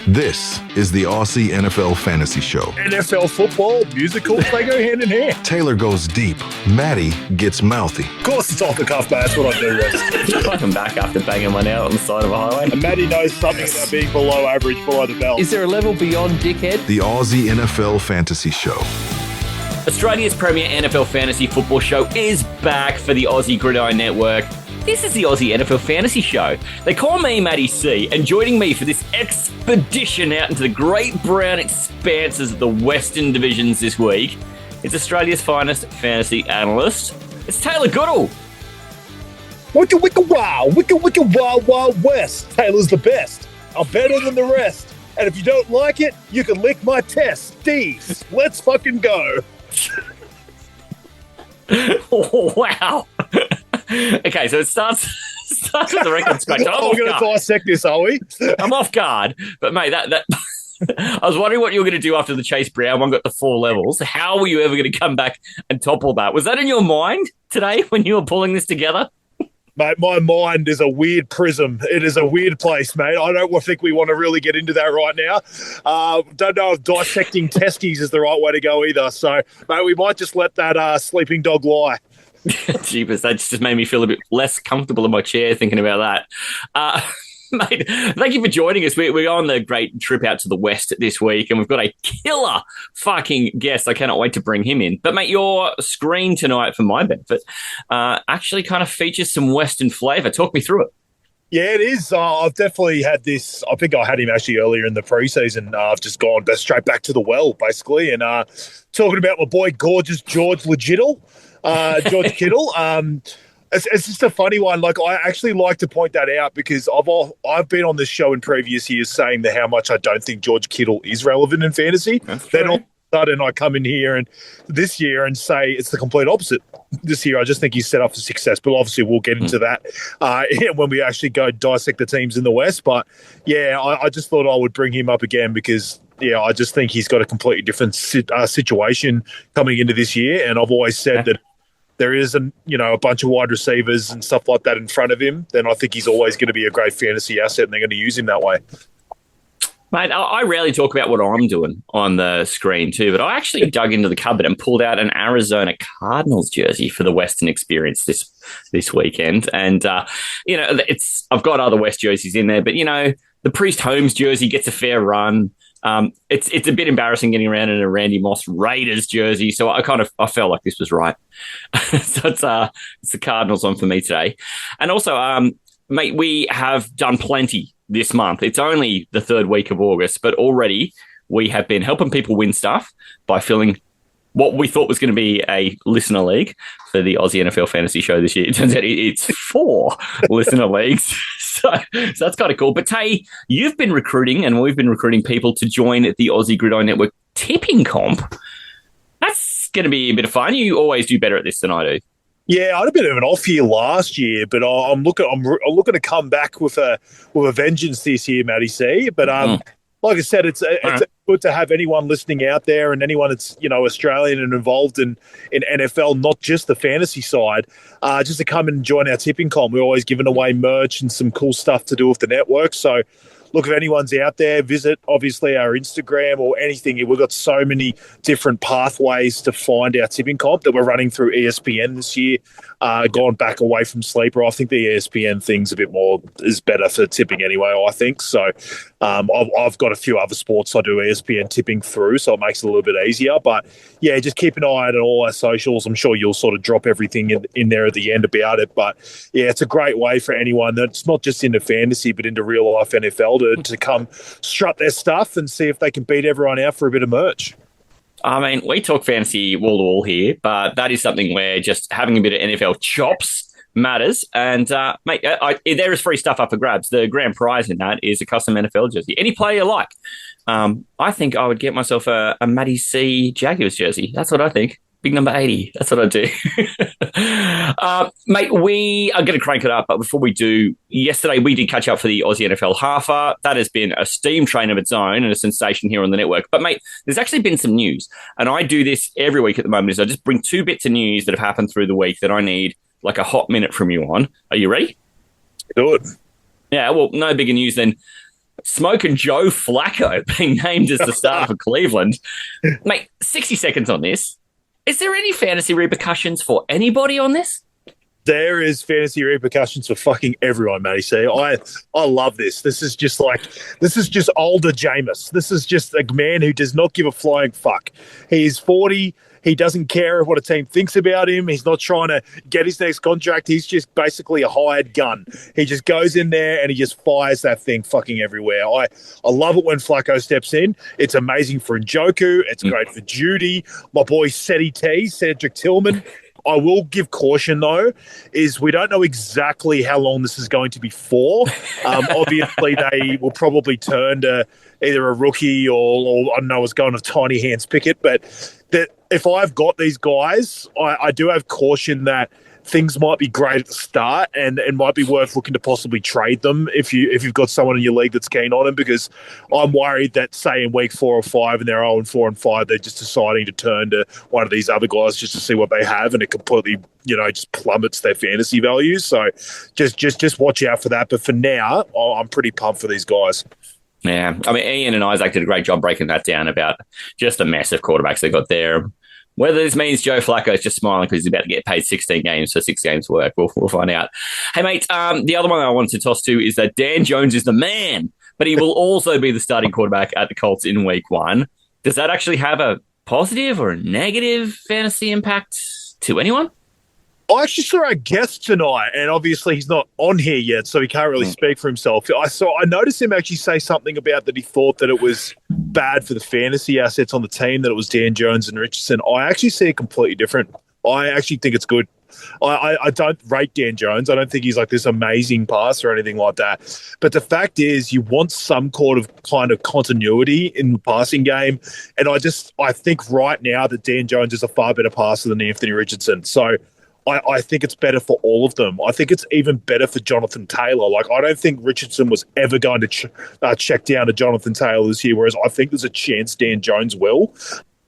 This is the Aussie NFL Fantasy Show. NFL football, musicals, they go hand in hand. Taylor goes deep. Matty gets mouthy. Of course, it's off the cuff, but that's what I do, Wes. I'm back after banging one out on the side of a highway. And Matty knows something about being below average, below the belt. Is there a level beyond dickhead? The Aussie NFL Fantasy Show. Australia's premier NFL fantasy football show is back for the Aussie Gridiron Network. This is the Aussie NFL Fantasy Show. They call me Matty C, and joining me for this expedition out into the great brown expanses of the Western Divisions this week is Australia's finest fantasy analyst. It's Taylor Goodall. Wicka wicka wow, wicka wicka wild wild west. Taylor's the best. I'm better than the rest. And if you don't like it, you can lick my testes. Let's fucking go. Oh, wow. Okay, so it starts with the record scratch. We're going to dissect this, are we? I'm off guard. But, mate, that I was wondering what you were going to do after the Chase Brown one got the 4 levels. How were you ever going to come back and topple that? Was that in your mind today when you were pulling this together? Mate, my mind is a weird prism. It is a weird place, mate. I don't think we want to really get into that right now. Don't know if dissecting testes is the right way to go either. So, mate, we might just let that sleeping dog lie. Jeepers, that just made me feel a bit less comfortable in my chair thinking about that. Mate, thank you for joining us. We're on the great trip out to the West this week, and we've got a killer fucking guest. I cannot wait to bring him in. But, mate, your screen tonight, for my benefit, actually kind of features some Western flavour. Talk me through it. Yeah, it is. I've definitely had this. I think I had him actually earlier in the preseason. I've just gone straight back to the well, basically, and talking about my boy, gorgeous George Legittle. George Kittle. It's just a funny one. Like, I actually like to point that out because I've been on this show in previous years saying how much I don't think George Kittle is relevant in fantasy. Then all of a sudden I come in here and this year and say it's the complete opposite. This year I just think he's set up for success, but obviously we'll get into that when we actually go dissect the teams in the West. But yeah, I just thought I would bring him up again because I just think he's got a completely different situation coming into this year, and I've always said that there is a bunch of wide receivers and stuff like that in front of him, then I think he's always going to be a great fantasy asset, and they're going to use him that way. Mate, I rarely talk about what I'm doing on the screen too, but I actually dug into the cupboard and pulled out an Arizona Cardinals jersey for the Western experience this weekend. And, I've got other West jerseys in there, but, the Priest Holmes jersey gets a fair run. It's a bit embarrassing getting around in a Randy Moss Raiders jersey, so I felt like this was right. So it's the Cardinals on for me today. And also, mate, we have done plenty this month. It's only the 3rd week of August, but already we have been helping people win stuff by filling what we thought was going to be a listener league for the Aussie NFL Fantasy Show this year. It turns out it's 4 listener leagues. So that's kind of cool. But Tay, you've been recruiting, and we've been recruiting people to join the Aussie Gridiron Network tipping comp. That's going to be a bit of fun. You always do better at this than I do. Yeah, I had a bit of an off year last year, but I'm looking to come back with a vengeance this year, Matty C. But like I said, it's good to have anyone listening out there and anyone that's Australian and involved in NFL, not just the fantasy side, just to come and join our tipping comp. We're always giving away merch and some cool stuff to do with the network. So, look, if anyone's out there, visit obviously our Instagram or anything. We've got so many different pathways to find our tipping comp that we're running through ESPN this year. Gone back away from Sleeper. I think the ESPN thing's is better for tipping anyway, I think. So I've got a few other sports I do ESPN tipping through, so it makes it a little bit easier. But yeah, just keep an eye on all our socials. I'm sure you'll sort of drop everything in there at the end about it. But yeah, it's a great way for anyone that's not just into fantasy, but into real life NFL to come strut their stuff and see if they can beat everyone out for a bit of merch. I mean, we talk fantasy wall to wall here, but that is something where just having a bit of NFL chops matters. And, mate, there is free stuff up for grabs. The grand prize in that is a custom NFL jersey. Any player you like. I think I would get myself a Matty C Jaguars jersey. That's what I think. Big number 80. That's what I do. Mate, we are going to crank it up. But before we do, yesterday we did catch up for the Aussie NFL Halfer. That has been a steam train of its own and a sensation here on the network. But, mate, there's actually been some news. And I do this every week at the moment. Is I just bring 2 bits of news that have happened through the week that I need like a hot minute from you on. Are you ready? Do it. Yeah, well, no bigger news than Smoking Joe Flacco being named as the starter for Cleveland. Mate, 60 seconds on this. Is there any fantasy repercussions for anybody on this? There is fantasy repercussions for fucking everyone, Matty. See, I love this. This is just older Jameis. This is just a man who does not give a flying fuck. He is 40. He doesn't care what a team thinks about him. He's not trying to get his next contract. He's just basically a hired gun. He just goes in there and he just fires that thing fucking everywhere. I love it when Flacco steps in. It's amazing for Njoku. It's great for Judy. My boy Cedric Tillman. I will give caution, though, is we don't know exactly how long this is going to be for. Obviously, they will probably turn to either a rookie or I don't know, it's going to Tiny Hands Pickett. But that if I've got these guys, I do have caution that things might be great at the start and it might be worth looking to possibly trade them if you've got someone in your league that's keen on them, because I'm worried that, say, in week 4 or 5 and they're 0-4 and 5, they're just deciding to turn to one of these other guys just to see what they have, and it completely, just plummets their fantasy values. So just watch out for that. But for now, I'm pretty pumped for these guys. Yeah. I mean, Ian and Isaac did a great job breaking that down about just the massive quarterbacks they got there. Whether this means Joe Flacco is just smiling because he's about to get paid 16 games for 6 games work, we'll find out. Hey, mate, the other one I wanted to toss to is that Dan Jones is the man, but he will also be the starting quarterback at the Colts in week 1. Does that actually have a positive or a negative fantasy impact to anyone? I actually saw our guest tonight, and obviously he's not on here yet, so he can't really speak for himself. I noticed him actually say something about that he thought that it was bad for the fantasy assets on the team, that it was Dan Jones and Richardson. I actually see it completely different. I actually think it's good. I don't rate Dan Jones. I don't think he's like this amazing passer or anything like that. But the fact is, you want some kind of continuity in the passing game. And I think right now that Dan Jones is a far better passer than Anthony Richardson. So I think it's better for all of them. I think it's even better for Jonathan Taylor. Like, I don't think Richardson was ever going to check down to Jonathan Taylor this year, whereas I think there's a chance Dan Jones will.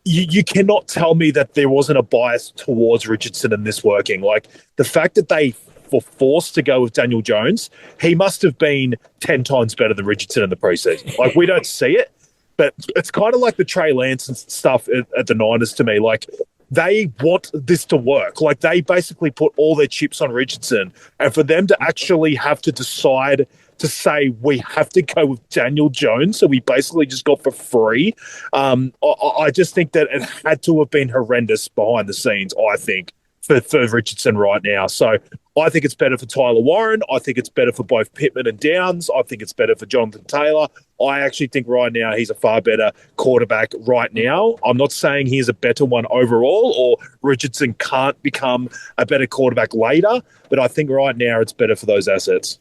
You cannot tell me that there wasn't a bias towards Richardson in this working. Like, the fact that they were forced to go with Daniel Jones, he must have been 10 times better than Richardson in the preseason. Like, we don't see it, but it's kind of like the Trey Lance and stuff at the Niners to me. Like, they want this to work. Like, they basically put all their chips on Richardson, and for them to actually have to decide to say we have to go with Daniel Jones, so we basically just got for free. I just think that it had to have been horrendous behind the scenes, I think, for Richardson right now. So I think it's better for Tyler Warren. I think it's better for both Pittman and Downs. I think it's better for Jonathan Taylor. I actually think right now he's a far better quarterback right now. I'm not saying he's a better one overall, or Richardson can't become a better quarterback later, but I think right now it's better for those assets.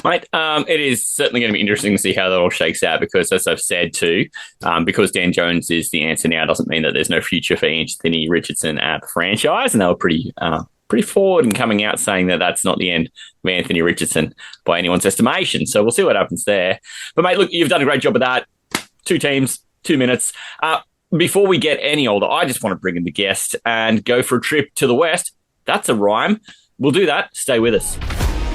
Mate, it is certainly going to be interesting to see how that all shakes out, because, as I've said too, because Dan Jones is the answer now doesn't mean that there's no future for Anthony Richardson at the franchise, and they were pretty forward in coming out saying that that's not the end of Anthony Richardson by anyone's estimation. So we'll see what happens there. But, mate, look, you've done a great job of that. 2 teams, 2 minutes. Before we get any older, I just want to bring in the guest and go for a trip to the West. That's a rhyme. We'll do that. Stay with us.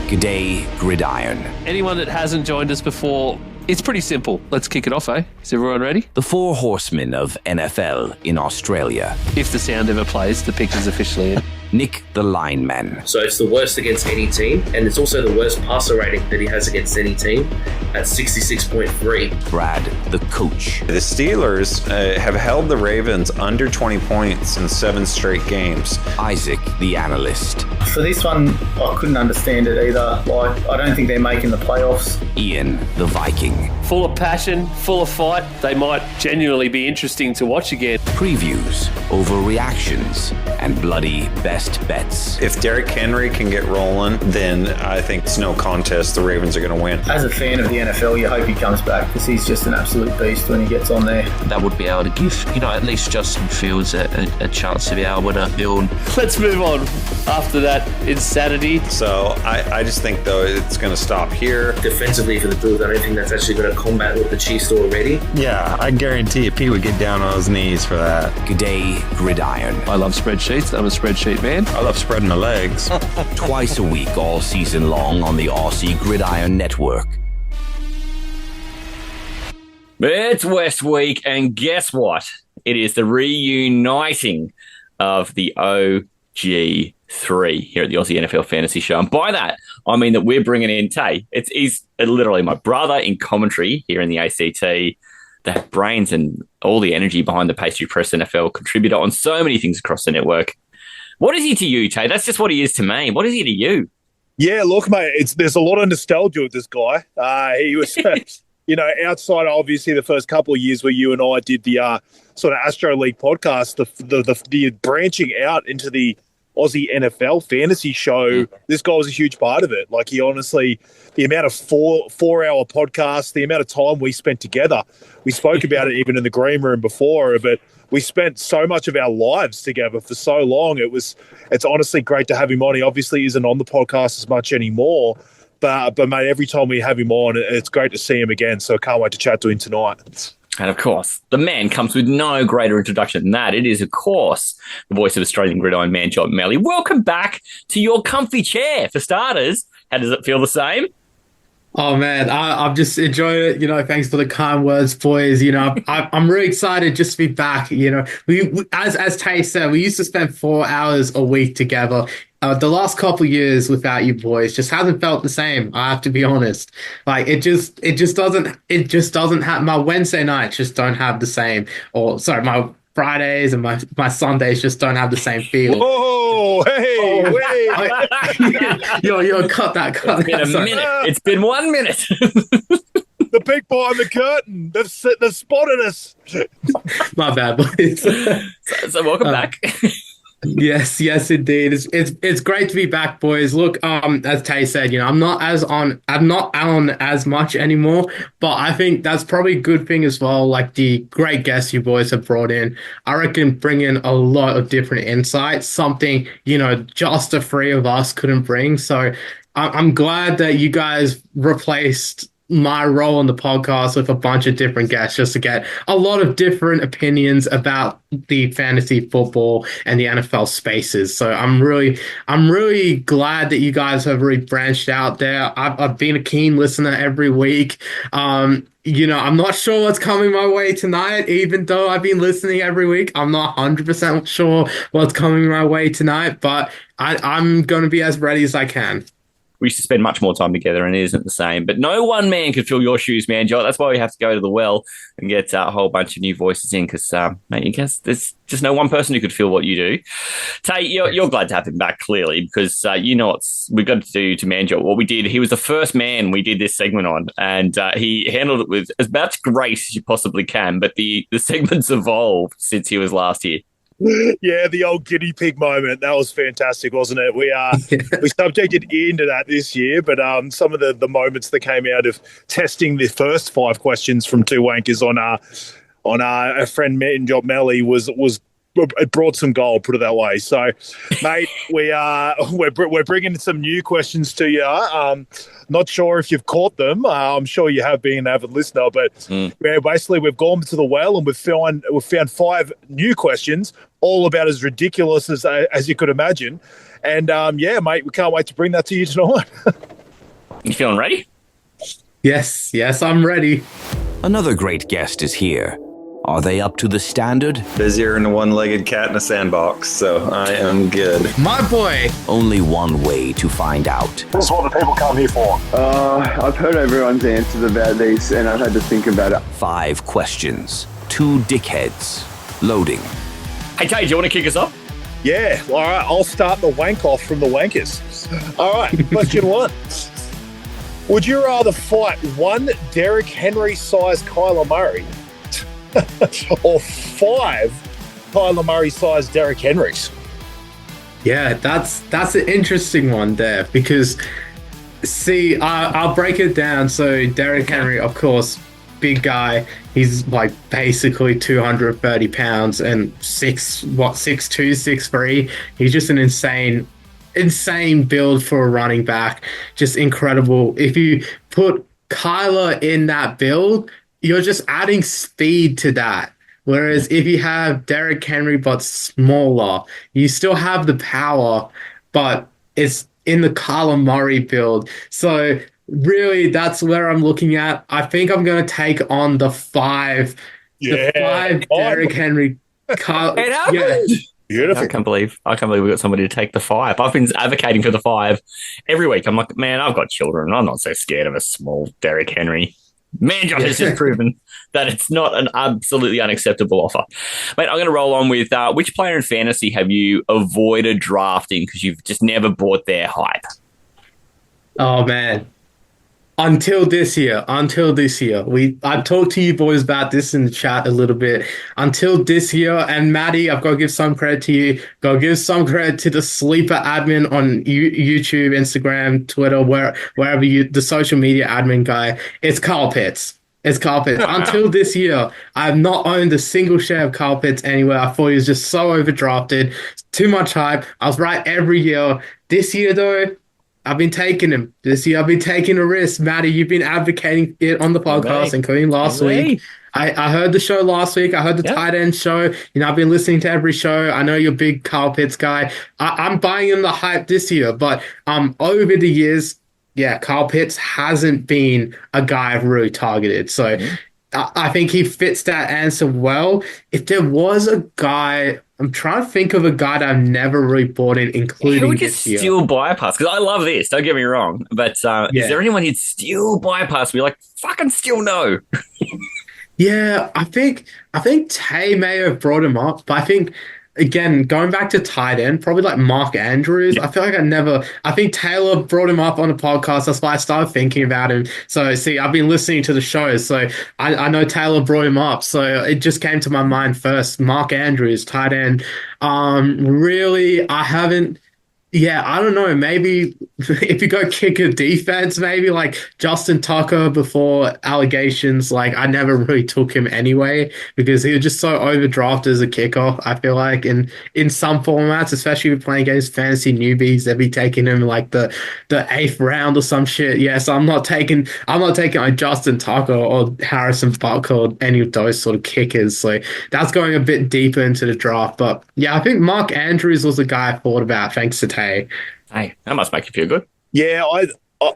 G'day, Gridiron. Anyone that hasn't joined us before, it's pretty simple. Let's kick it off, eh? Is everyone ready? The 4 horsemen of NFL in Australia. If the sound ever plays, the picture's officially in. Nick the lineman. So it's the worst against any team, and it's also the worst passer rating that he has against any team at 66.3. Brad the coach. The Steelers have held the Ravens under 20 points in 7 straight games. Isaac the analyst. For this one, I couldn't understand it either. Like, I don't think they're making the playoffs. Ian the Viking. Full of passion, full of fight. They might genuinely be interesting to watch again. Previews, overreactions, and bloody best bets. If Derrick Henry can get rolling, then I think it's no contest. The Ravens are going to win. As a fan of the NFL, you hope he comes back, because he's just an absolute beast when he gets on there. That would be able to give, at least Justin Fields a chance to be able to build. Let's move on after that insanity. So I just think, though, it's going to stop here. Defensively for the Bills, I don't think that's actually going to combat what the Chiefs do already. Yeah, I guarantee you, Pete would get down on his knees for that. G'day, Gridiron. I love spreadsheets. I'm a spreadsheet man. I love spreading my legs. Twice a week, all season long on the Aussie Gridiron Network. It's West Week, and guess what? It is the reuniting of the OG3 here at the Aussie NFL Fantasy Show. And by that, I mean that we're bringing in Tay. He's literally my brother in commentary here in the ACT. The brains and all the energy behind the Pastry Press NFL contributor on so many things across the network. What is he to you, Tay? That's just what he is to me. What is he to you? Yeah, look, mate, there's a lot of nostalgia with this guy. He was, outside obviously the first couple of years where you and I did the sort of Astro League podcast, the branching out into the Aussie NFL Fantasy Show. This guy was a huge part of it. Like, he honestly, the amount of four-hour podcasts, the amount of time we spent together. We spoke about it even in the green room before, but we spent so much of our lives together for so long. It's honestly great to have him on. He obviously isn't on the podcast as much anymore, but mate, every time we have him on, it's great to see him again. So I can't wait to chat to him tonight. And of course, the man comes with no greater introduction than that. It is, of course, the voice of Australian Gridiron, MANJOT Melly. Welcome back to your comfy chair, for starters. How does it feel the same? Oh man, I've just enjoyed it. Thanks for the kind words, boys. I'm really excited just to be back. We as Tay said, we used to spend 4 hours a week together. The last couple of years without you boys just hasn't felt the same. I have to be honest. Like it just doesn't have, my Wednesday nights just don't have the same. Or sorry, my Fridays and my Sundays just don't have the same feel. Whoa, hey, wait. Yo, cut that. It's been a minute. It's been 1 minute. The big behind the curtain. They've spotted us. My bad, boys. So welcome back. Yes, indeed. It's great to be back, boys. Look, as Tay said, I'm not on as much anymore, but I think that's probably a good thing as well. Like the great guests you boys have brought in, I reckon bring in a lot of different insights, something, just the three of us couldn't bring. So I'm glad that you guys replaced my role on the podcast with a bunch of different guests just to get a lot of different opinions about the fantasy football and the NFL spaces. So I'm really glad that you guys have really branched out there. I've been a keen listener every week. I'm not sure what's coming my way tonight, even though I've been listening every week. I'm not 100% sure what's coming my way tonight, but I'm going to be as ready as I can. We used to spend much more time together, and it isn't the same. But no one man could fill your shoes, MANJOT. That's why we have to go to the well and get a whole bunch of new voices in, because, mate, I guess there's just no one person who could fill what you do. Tay, you're glad to have him back, clearly, because we've got to do to MANJOT what we did. He was the first man we did this segment on, and he handled it with as much grace as you possibly can. But the segment's evolved since he was last here. Yeah, the old guinea pig moment. That was fantastic, wasn't it? We subjected Ian to that this year, but some of the moments that came out of testing the first 5 questions from two wankers on our friend MANJOT Melly was it brought some gold, put it that way. So, mate, we're bringing some new questions to you. Not sure if you've caught them. I'm sure you have been an avid listener, but basically we've gone to the well and we've found 5 new questions, all about as ridiculous as you could imagine. And mate, we can't wait to bring that to you tonight. You feeling ready? Yes, I'm ready. Another great guest is here. Are they up to the standard? Busier than a one-legged cat in a sandbox, so I am good. My boy! Only one way to find out. This is what the people come here for. I've heard everyone's answers about these, and I've had to think about it. 5 questions. 2 dickheads. Loading. Hey, Tay, do you want to kick us off? Yeah, all right. I'll start the wank off from the wankers. All right, question 1. Would you rather fight one Derrick Henry-sized Kyler Murray or 5 Kyler Murray-sized Derrick Henrys? Yeah, that's an interesting one there, because see, I'll break it down. So Derrick Henry, of course, big guy. He's like basically 230 pounds and 6'2", 6'3". He's just an insane build for a running back. Just incredible. If you put Kyler in that build, you're just adding speed to that. Whereas if you have Derrick Henry but smaller, you still have the power, but it's in the Kyler Murray build. So really, that's where I'm looking at. I think I'm going to take on the 5. Yeah. The 5 Derrick Henry. It happened. Beautiful. I can't believe we got somebody to take the 5. I've been advocating for the 5 every week. I'm like, man, I've got children. I'm not so scared of a small Derrick Henry. MANJOT has just proven that it's not an absolutely unacceptable offer. Mate, I'm going to roll on with which player in fantasy have you avoided drafting because you've just never bought their hype? Oh, man. Until this year. I talked to you boys about this in the chat a little bit. Until this year, and Matty, I've got to give some credit to you. Got to give some credit to the sleeper admin on YouTube, Instagram, Twitter, wherever the social media admin guy. It's Kyle Pitts. Until this year, I have not owned a single share of Kyle Pitts anywhere. I thought he was just so overdrafted. Too much hype. I was right every year. This year, though, I've been taking him. This year, I've been taking a risk. Matty, you've been advocating it on the podcast, including last week. I heard the show last week. I heard the tight end show. I've been listening to every show. I know you're a big Kyle Pitts guy. I'm buying him the hype this year. But over the years, Kyle Pitts hasn't been a guy I've really targeted. So I think he fits that answer well. If there was a guy... I'm trying to think of a guy that I've never really bought in, including Who would this you year. still bypass? Because I love this. Don't get me wrong. But is there anyone you'd still bypass? Be like, fucking still no. Yeah, I think Tay may have brought him up, but I think, again, going back to tight end, probably like Mark Andrews. I feel like I think Taylor brought him up on the podcast. That's why I started thinking about him. So, see, I've been listening to the show, so I know Taylor brought him up. So it just came to my mind first. Mark Andrews, tight end. Really, I haven't. Yeah, I don't know. Maybe if you go kicker defense, maybe like Justin Tucker before allegations. Like, I never really took him anyway because he was just so overdrafted as a kicker, I feel like. And in some formats, especially if you're playing against fantasy newbies, they'll be taking him like the 8th round or some shit. Yeah, so I'm not taking like Justin Tucker or Harrison Butker or any of those sort of kickers. So that's going a bit deeper into the draft. But yeah, I think Mark Andrews was the guy I thought about thanks to Tay. Hey, that must make you feel good. Yeah,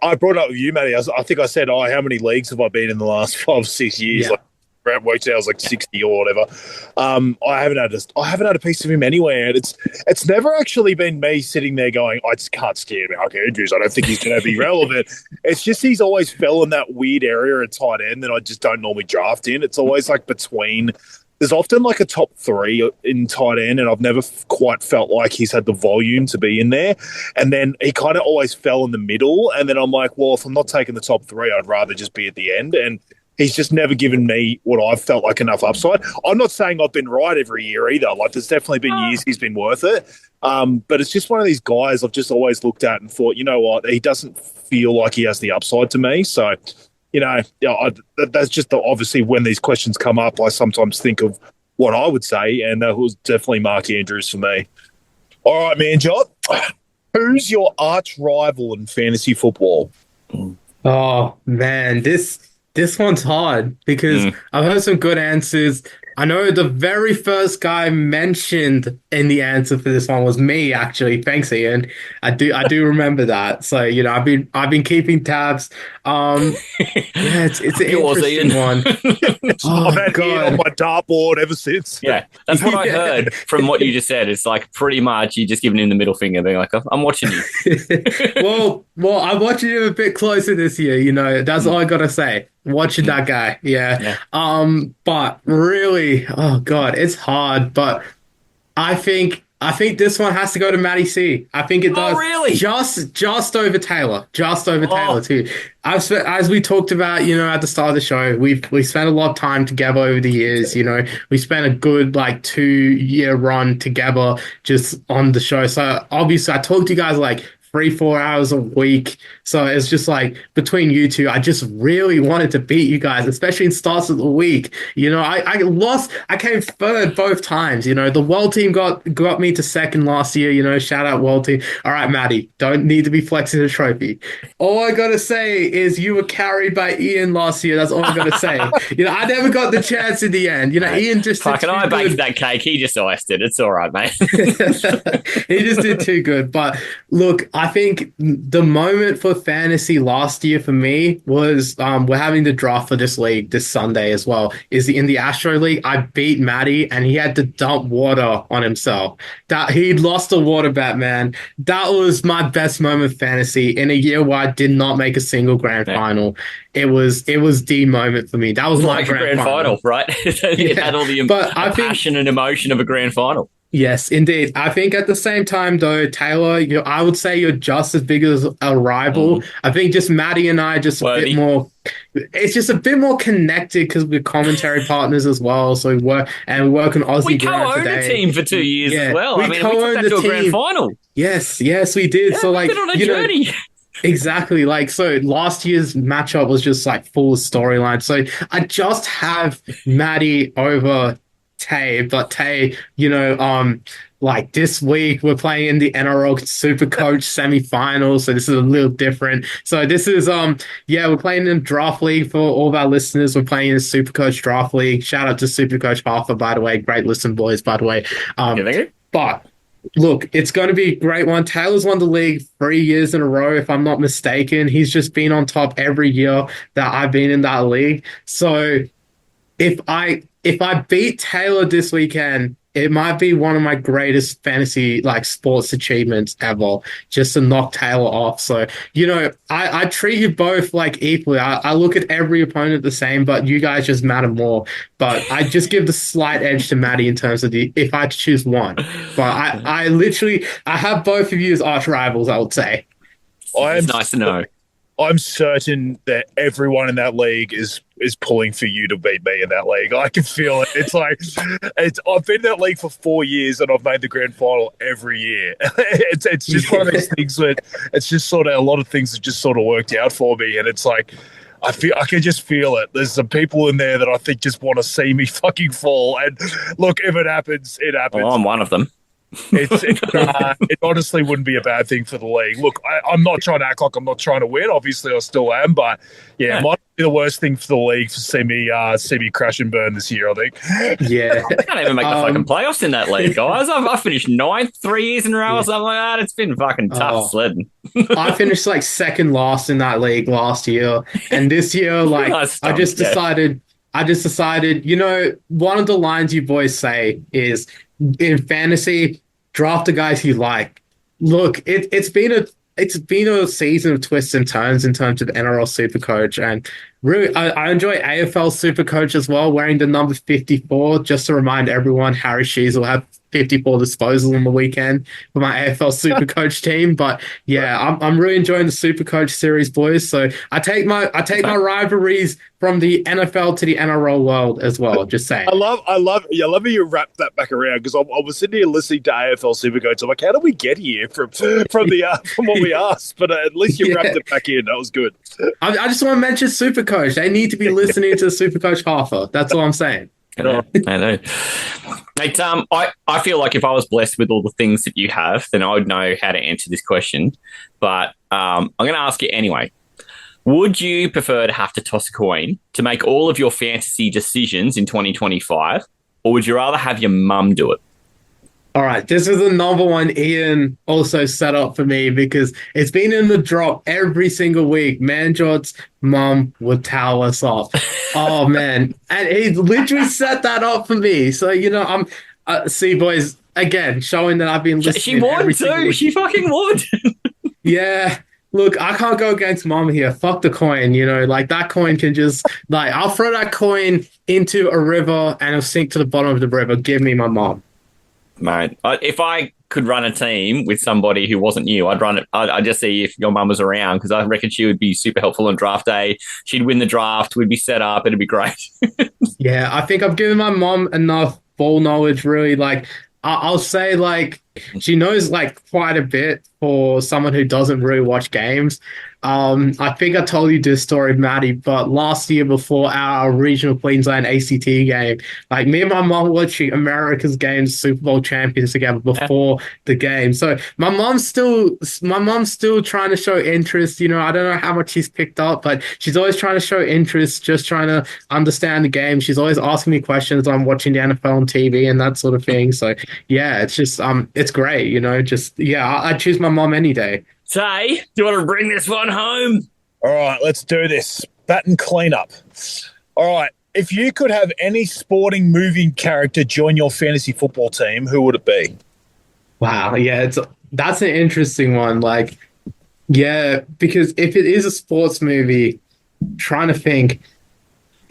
I brought it up with you, Matty. I think I said, how many leagues have I been in the last 5 or 6 years? Yeah. Like, around worked out, I was like 60 or whatever. I haven't had a piece of him anywhere. And it's never actually been me sitting there going, I just can't stand Mark Andrews. I don't think he's going to be relevant. It's just he's always fell in that weird area at tight end that I just don't normally draft in. It's always like between. There's often like a top 3 in tight end, and I've never quite felt like he's had the volume to be in there. And then he kind of always fell in the middle. And then I'm like, well, if I'm not taking the top 3, I'd rather just be at the end. And he's just never given me what I've felt like enough upside. I'm not saying I've been right every year either. Like, there's definitely been years he's been worth it. But it's just one of these guys I've just always looked at and thought, you know what, he doesn't feel like he has the upside to me. So, that's just obviously when these questions come up, I sometimes think of what I would say, and that was definitely Mark Andrews for me. All right, MANJOT, who's your arch rival in fantasy football? Oh, man, this one's hard because I've heard some good answers. I know the very first guy mentioned in the answer for this one was me, actually. Thanks, Ian. I do remember that. So, I've been keeping tabs. It's an interesting one. I've had Ian on my dartboard ever since. Yeah, that's what I heard from what you just said. It's like pretty much you just giving him the middle finger, being like, I'm watching you. well, I'm watching him a bit closer this year. That's all I got to say. Watching that guy. Yeah. But really, oh God, it's hard. But I think this one has to go to Matty C. I think it does. Oh, really? Just over Taylor. Taylor too. As we talked about, at the start of the show, we spent a lot of time together over the years. We spent a good 2-year run together just on the show. So obviously, I talked to you guys 3-4 hours a week. So it's just between you two, I just really wanted to beat you guys, especially in starts of the week. I lost. I came third both times. The world team got me to second last year. Shout out world team. All right, Matty, don't need to be flexing the trophy. All I got to say is you were carried by Ian last year. That's all I'm going to say. I never got the chance in the end. Ian just fucking I baked that cake. He just iced it. It's all right, mate. He just did too good. But look, I think the moment for fantasy last year for me was we're having the draft for this league this Sunday as well. Is in the Astro League, I beat Matty and he had to dump water on himself. That he'd lost a water bet, man. That was my best moment of fantasy in a year where I did not make a single grand final. It was the moment for me. That was my like grand final, right? It had all the passion and emotion of a grand final. Yes, indeed. I think at the same time, though, Taylor, I would say you're just as big as a rival. I think just Matty and I just a bit more. It's just a bit more connected because we're commentary partners as well. So we work on Aussie Gridiron today. We co-owned a team for 2 years as well. We co-owned the team. Grand final. Yes, we did. Yeah, so like, we've been on a journey. Exactly. Like, so last year's matchup was just like full storyline. So I just have Matty over Tay, but Tay, like this week we're playing in the NRL Supercoach semi-finals, so this is a little different. So this is we're playing in draft league for all of our listeners. We're playing in Supercoach draft league. Shout out to Supercoach Harper, by the way. Great listen, boys, by the way. But look, it's going to be a great one. Taylor's won the league 3 years in a row, if I'm not mistaken. He's just been on top every year that I've been in that league. So if I beat Taylor this weekend, it might be one of my greatest fantasy sports achievements ever, just to knock Taylor off. So, I treat you both equally. I look at every opponent the same, but you guys just matter more. But I just give the slight edge to Matty in terms of if I had to choose one. But I have both of you as arch rivals, I would say. It's nice to know. I'm certain that everyone in that league is pulling for you to beat me in that league. I can feel it. It's I've been in that league for 4 years and I've made the grand final every year. It's just one of those things where it's just sort of a lot of things have just sort of worked out for me, and it's like I can just feel it. There's some people in there that I think just want to see me fucking fall. And look, if it happens, it happens. Well, I'm one of them. It honestly wouldn't be a bad thing for the league. Look, I'm not trying to act like I'm not trying to win. Obviously, I still am, but it might be the worst thing for the league to see me crash and burn this year, I think. Yeah, I can't even make the fucking playoffs in that league, guys. I finished 9th 3 years in a row or something like that. It's been fucking tough sledding. I finished second last in that league last year, and this year, I just decided. One of the lines you boys say is, in fantasy, draft the guys you like. Look, it's been a season of twists and turns in terms of NRL Supercoach, and really, I enjoy AFL Supercoach as well, wearing the number 54. Just to remind everyone, Harry Shees will have 54 disposals on the weekend for my AFL Supercoach team. But yeah, I'm really enjoying the Supercoach series, boys. So I take my rivalries from the NFL to the NRL world as well. Just saying. I love how you wrap that back around, because I was sitting here listening to AFL Supercoach. I'm like, how did we get here from what we asked? But at least you wrapped it back in. That was good. I just want to mention Supercoach. They need to be listening to Supercoach Harper. That's all I'm saying. I know. Mate, I feel like if I was blessed with all the things that you have, then I would know how to answer this question. But I'm going to ask you anyway. Would you prefer to have to toss a coin to make all of your fantasy decisions in 2025, or would you rather have your mum do it? All right, this is the number one Ian also set up for me, because it's been in the drop every single week. Manjot's mum would towel us up. Oh, man. And he literally set that up for me. So, I'm... see, boys, again, showing that I've been listening. She would too. She fucking would. Yeah. Look, I can't go against mom here. Fuck the coin, that coin can just... I'll throw that coin into a river and it'll sink to the bottom of the river. Give me my mom. Mate, if I could run a team with somebody who wasn't you, I'd run it. I'd just see if your mum was around, because I reckon she would be super helpful on draft day. She'd win the draft. We'd be set up. It'd be great. Yeah, I think I've given my mom enough ball knowledge, really. I'll say, she knows, quite a bit for someone who doesn't really watch games. I think I told you this story, Matty, but last year before our regional Queensland ACT game, me and my mom were watching America's games, Super Bowl champions together before the game. So my mom's still trying to show interest. I don't know how much she's picked up, but she's always trying to show interest, just trying to understand the game. She's always asking me questions. I'm watching the NFL on TV and that sort of thing. So yeah, it's just it's great. I choose my mom any day. Tay, do you want to bring this one home? All right, let's do this. Bat and cleanup. All right, if you could have any sporting moving character join your fantasy football team, who would it be? Wow, yeah, that's an interesting one. Like, yeah, because if it is a sports movie, trying to think,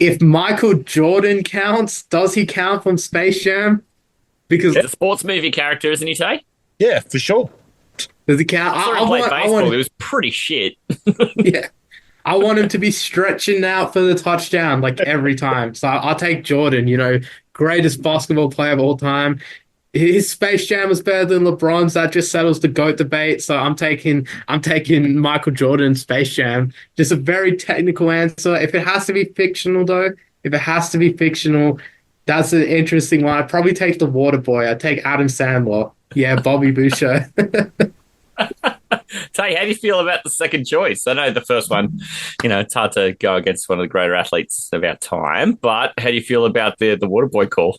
if Michael Jordan counts, does he count from Space Jam? Because it's a sports movie character, isn't he, Tay? Yeah, for sure. Does he count? I saw him play baseball. It was pretty shit. Yeah. I want him to be stretching out for the touchdown like every time. So I'll take Jordan, greatest basketball player of all time. His Space Jam was better than LeBron's. That just settles the GOAT debate. So I'm taking Michael Jordan Space Jam. Just a very technical answer. If it has to be fictional, though, that's an interesting one. I'd probably take the Water Boy. I'd take Adam Sandler. Yeah, Bobby Boucher. Tay, how do you feel about the second choice? I know the first one, it's hard to go against one of the greater athletes of our time, but how do you feel about the Water Boy call?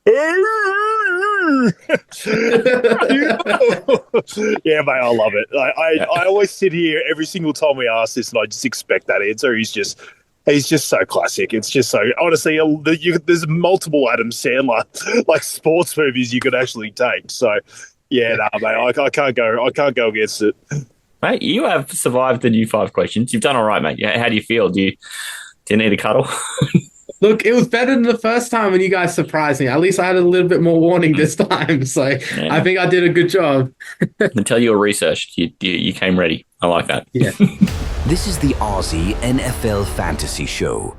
Yeah, mate, I love it. I always sit here every single time we ask this, and I just expect that answer. He's just so classic. It's just so, honestly, there's multiple Adam Sandler like sports movies you could actually take. So, yeah, mate, I can't go against it. Mate, you have survived the new 5 questions. You've done all right, mate. How do you feel? Do you need a cuddle? Look, it was better than the first time when you guys surprised me. At least I had a little bit more warning this time. So yeah. I think I did a good job. Until you were researched, you came ready. I like that. Yeah. This is the Aussie NFL Fantasy Show.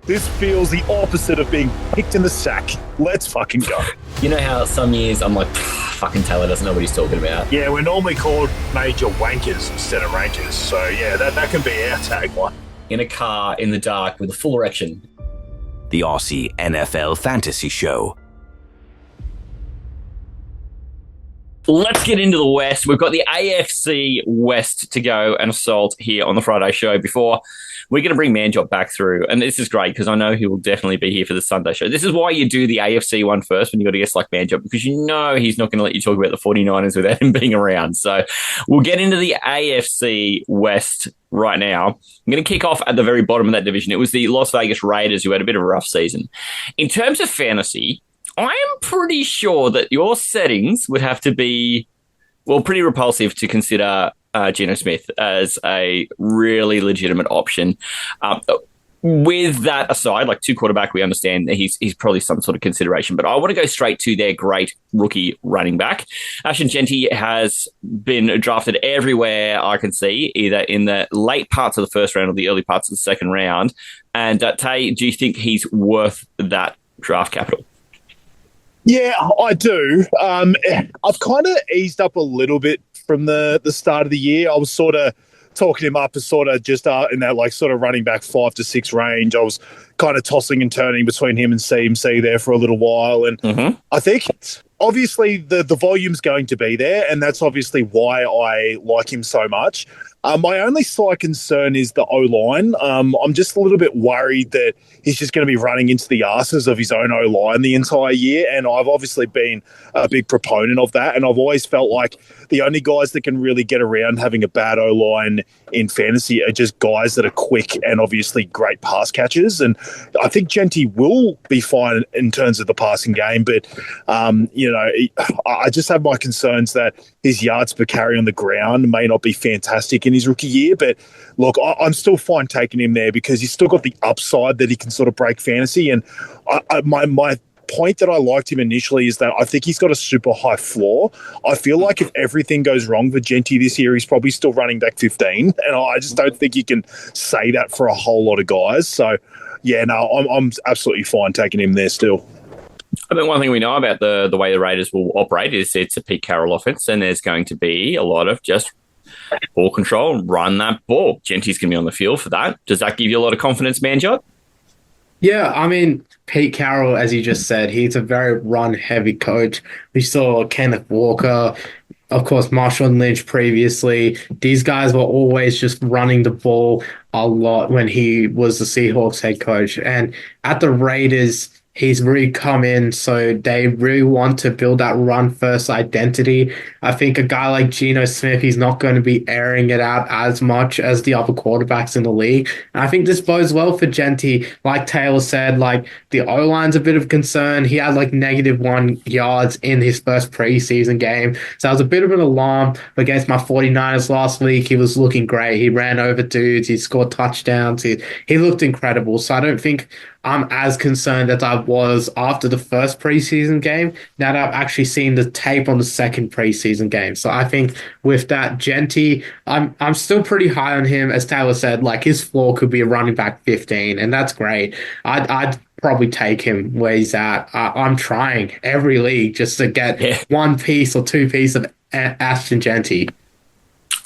This feels the opposite of being picked in the sack. Let's fucking go. You know how some years I'm like, fucking Taylor doesn't know what he's talking about. Yeah, we're normally called major wankers instead of rankers. So yeah, that can be our tagline. In a car in the dark with a full erection. The Aussie NFL Fantasy Show. Let's get into the West. We've got the AFC West to go and assault here on the Friday show before we're going to bring MANJOT back through. And this is great because I know he will definitely be here for the Sunday show. This is why you do the AFC one first when you got a guest like MANJOT, because you know he's not going to let you talk about the 49ers without him being around. So we'll get into the AFC West right now. I'm going to kick off at the very bottom of that division. It was the Las Vegas Raiders who had a bit of a rough season. In terms of fantasy, I am pretty sure that your settings would have to be, well, pretty repulsive to consider Geno Smith as a really legitimate option. With that aside, like 2 quarterback, we understand that he's probably some sort of consideration, but I want to go straight to their great rookie running back. Ashton Genty has been drafted everywhere I can see, either in the late parts of the first round or the early parts of the second round. And Tay, do you think he's worth that draft capital? Yeah, I do. I've kind of eased up a little bit from the start of the year. I was sort of talking him up as sort of just in that like sort of running back 5 to 6 range. I was kind of tossing and turning between him and CMC there for a little while. And I think obviously the volume's going to be there, and that's obviously why I like him so much. My only slight concern is the O-line. I'm just a little bit worried that he's just going to be running into the asses of his own O-line the entire year, and I've obviously been a big proponent of that, and I've always felt like the only guys that can really get around having a bad O-line in fantasy are just guys that are quick and obviously great pass catchers, and I think Genty will be fine in terms of the passing game, but, I just have my concerns that his yards per carry on the ground may not be fantastic in his rookie year, but look, I'm still fine taking him there because he's still got the upside that he can sort of break fantasy. And my point that I liked him initially is that I think he's got a super high floor. I feel like if everything goes wrong for Genty this year, he's probably still running back 15, and I just don't think you can say that for a whole lot of guys. So, yeah, no, I'm absolutely fine taking him there still. I think one thing we know about the way the Raiders will operate is it's a Pete Carroll offense, and there's going to be a lot of just ball control, run that ball. Genty's going to be on the field for that. Does that give you a lot of confidence, MANJOT? Yeah, I mean, Pete Carroll, as you just said, he's a very run-heavy coach. We saw Kenneth Walker, of course, Marshawn Lynch previously. These guys were always just running the ball a lot when he was the Seahawks head coach. And at the Raiders, he's really come in, so they really want to build that run-first identity. I think a guy like Geno Smith, he's not going to be airing it out as much as the other quarterbacks in the league. And I think this bodes well for Genty. Like Taylor said, like the O-line's a bit of concern. He had like -1 yards in his first preseason game. So that was a bit of an alarm. Against my 49ers last week, he was looking great. He ran over dudes. He scored touchdowns. He looked incredible. So I don't think I'm as concerned as I was after the first preseason game, now that I've actually seen the tape on the second preseason game. So I think with that, Genty, I'm still pretty high on him. As Taylor said, like his floor could be a running back 15, and that's great. I'd probably take him where he's at. I'm trying every league just to get one piece or two pieces of Ashton Genty.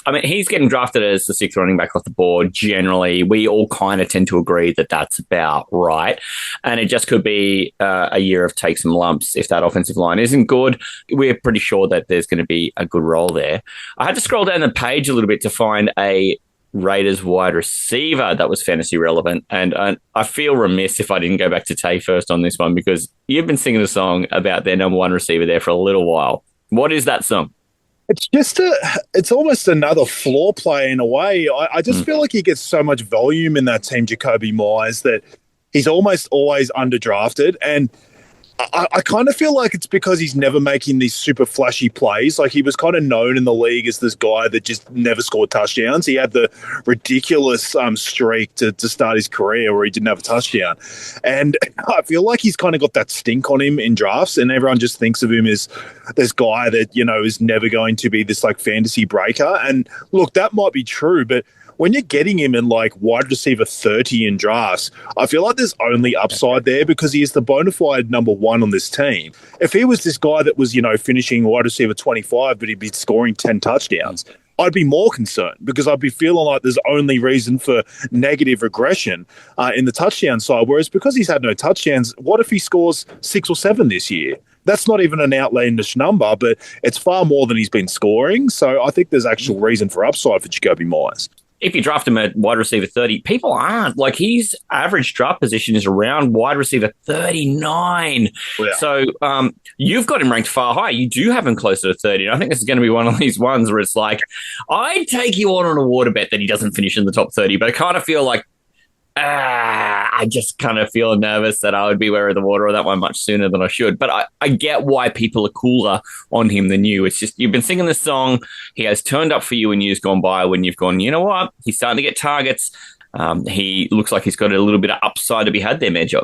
I mean, he's getting drafted as the 6th running back off the board. Generally, we all kind of tend to agree that that's about right. And it just could be a year of take some lumps if that offensive line isn't good. We're pretty sure that there's going to be a good role there. I had to scroll down the page a little bit to find a Raiders wide receiver that was fantasy relevant. And I feel remiss if I didn't go back to Tay first on this one, because you've been singing a song about their number 1 receiver there for a little while. What is that song? It's almost another floor play in a way. I just feel like he gets so much volume in that team, Jacoby Myers, that he's almost always underdrafted. And I kind of feel like it's because he's never making these super flashy plays. Like he was kind of known in the league as this guy that just never scored touchdowns. He had the ridiculous streak to start his career where he didn't have a touchdown. And I feel like he's kind of got that stink on him in drafts, and everyone just thinks of him as this guy that, you know, is never going to be this like fantasy breaker. And look, that might be true, but when you're getting him in like wide receiver 30 in drafts, I feel like there's only upside there because he is the bona fide number 1 on this team. If he was this guy that was, you know, finishing wide receiver 25, but he'd be scoring 10 touchdowns, I'd be more concerned because I'd be feeling like there's only reason for negative regression in the touchdown side. Whereas because he's had no touchdowns, what if he scores 6 or 7 this year? That's not even an outlandish number, but it's far more than he's been scoring. So I think there's actual reason for upside for Jacoby Myers. If you draft him at wide receiver 30, people aren't. Like, his average draft position is around wide receiver 39. Yeah. So you've got him ranked far high. You do have him closer to 30. And I think this is going to be one of these ones where it's like, I'd take you on a water bet that he doesn't finish in the top 30, but I kind of feel like, I just kind of feel nervous that I would be aware of the water on that one much sooner than I should. But I get why people are cooler on him than you. It's just, you've been singing this song. He has turned up for you in years gone by when you've gone, you know what? He's starting to get targets. He looks like he's got a little bit of upside to be had there, MANJOT.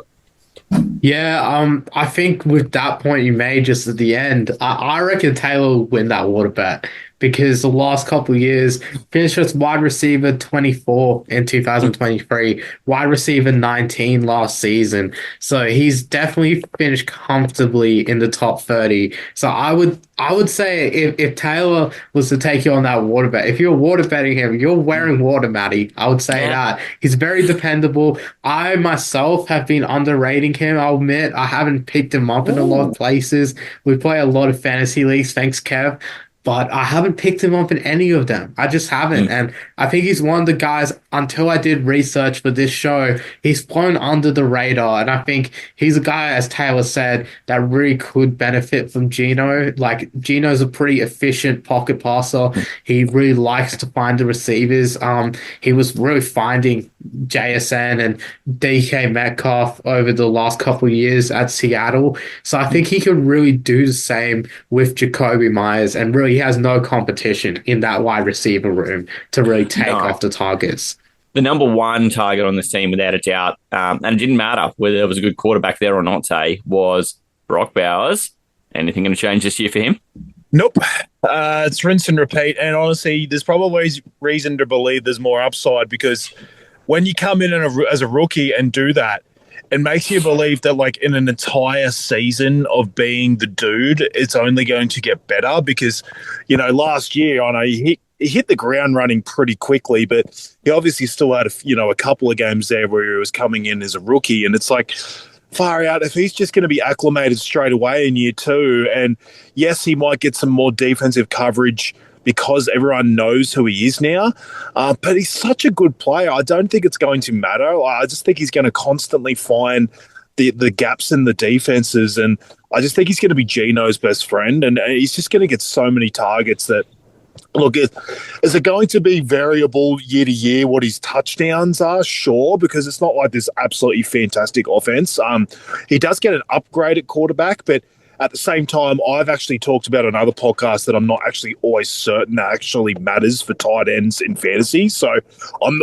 Yeah, I think with that point you made just at the end, I reckon Taylor will win that water bet, because the last couple of years finished as wide receiver 24 in 2023, wide receiver 19 last season. So he's definitely finished comfortably in the top 30. So I would say if Taylor was to take you on that water bet, if you're water betting him, you're wearing water, Matty. I would say that. He's very dependable. I myself have been underrating him. I'll admit I haven't picked him up in a lot of places. We play a lot of fantasy leagues. Thanks, Kev. But I haven't picked him up in any of them. I just haven't. And I think he's one of the guys, until I did research for this show, he's flown under the radar. And I think he's a guy, as Taylor said, that really could benefit from Geno. Like, Geno's a pretty efficient pocket passer. He really likes to find the receivers. He was really finding JSN and DK Metcalf over the last couple of years at Seattle. So I think he could really do the same with Jacoby Myers, and really he has no competition in that wide receiver room to really take off the targets. The number 1 target on this team, without a doubt, and it didn't matter whether there was a good quarterback there or not, Tay, was Brock Bowers. Anything going to change this year for him? Nope. It's rinse and repeat. And honestly, there's probably reason to believe there's more upside, because when you come in as a rookie and do that, it makes you believe that, like, in an entire season of being the dude, it's only going to get better. Because, you know, last year, I know he hit the ground running pretty quickly, but he obviously still had a couple of games there where he was coming in as a rookie, and it's like, far out, if he's just going to be acclimated straight away in year 2, and yes, he might get some more defensive coverage because everyone knows who he is now. But he's such a good player. I don't think it's going to matter. I just think he's going to constantly find the gaps in the defenses, and I just think he's going to be Gino's best friend, and he's just going to get so many targets that. Look, is it going to be variable year to year what his touchdowns are? Sure, because it's not like this absolutely fantastic offense. He does get an upgrade at quarterback, but at the same time, I've actually talked about another podcast that I'm not actually always certain that actually matters for tight ends in fantasy. So I'm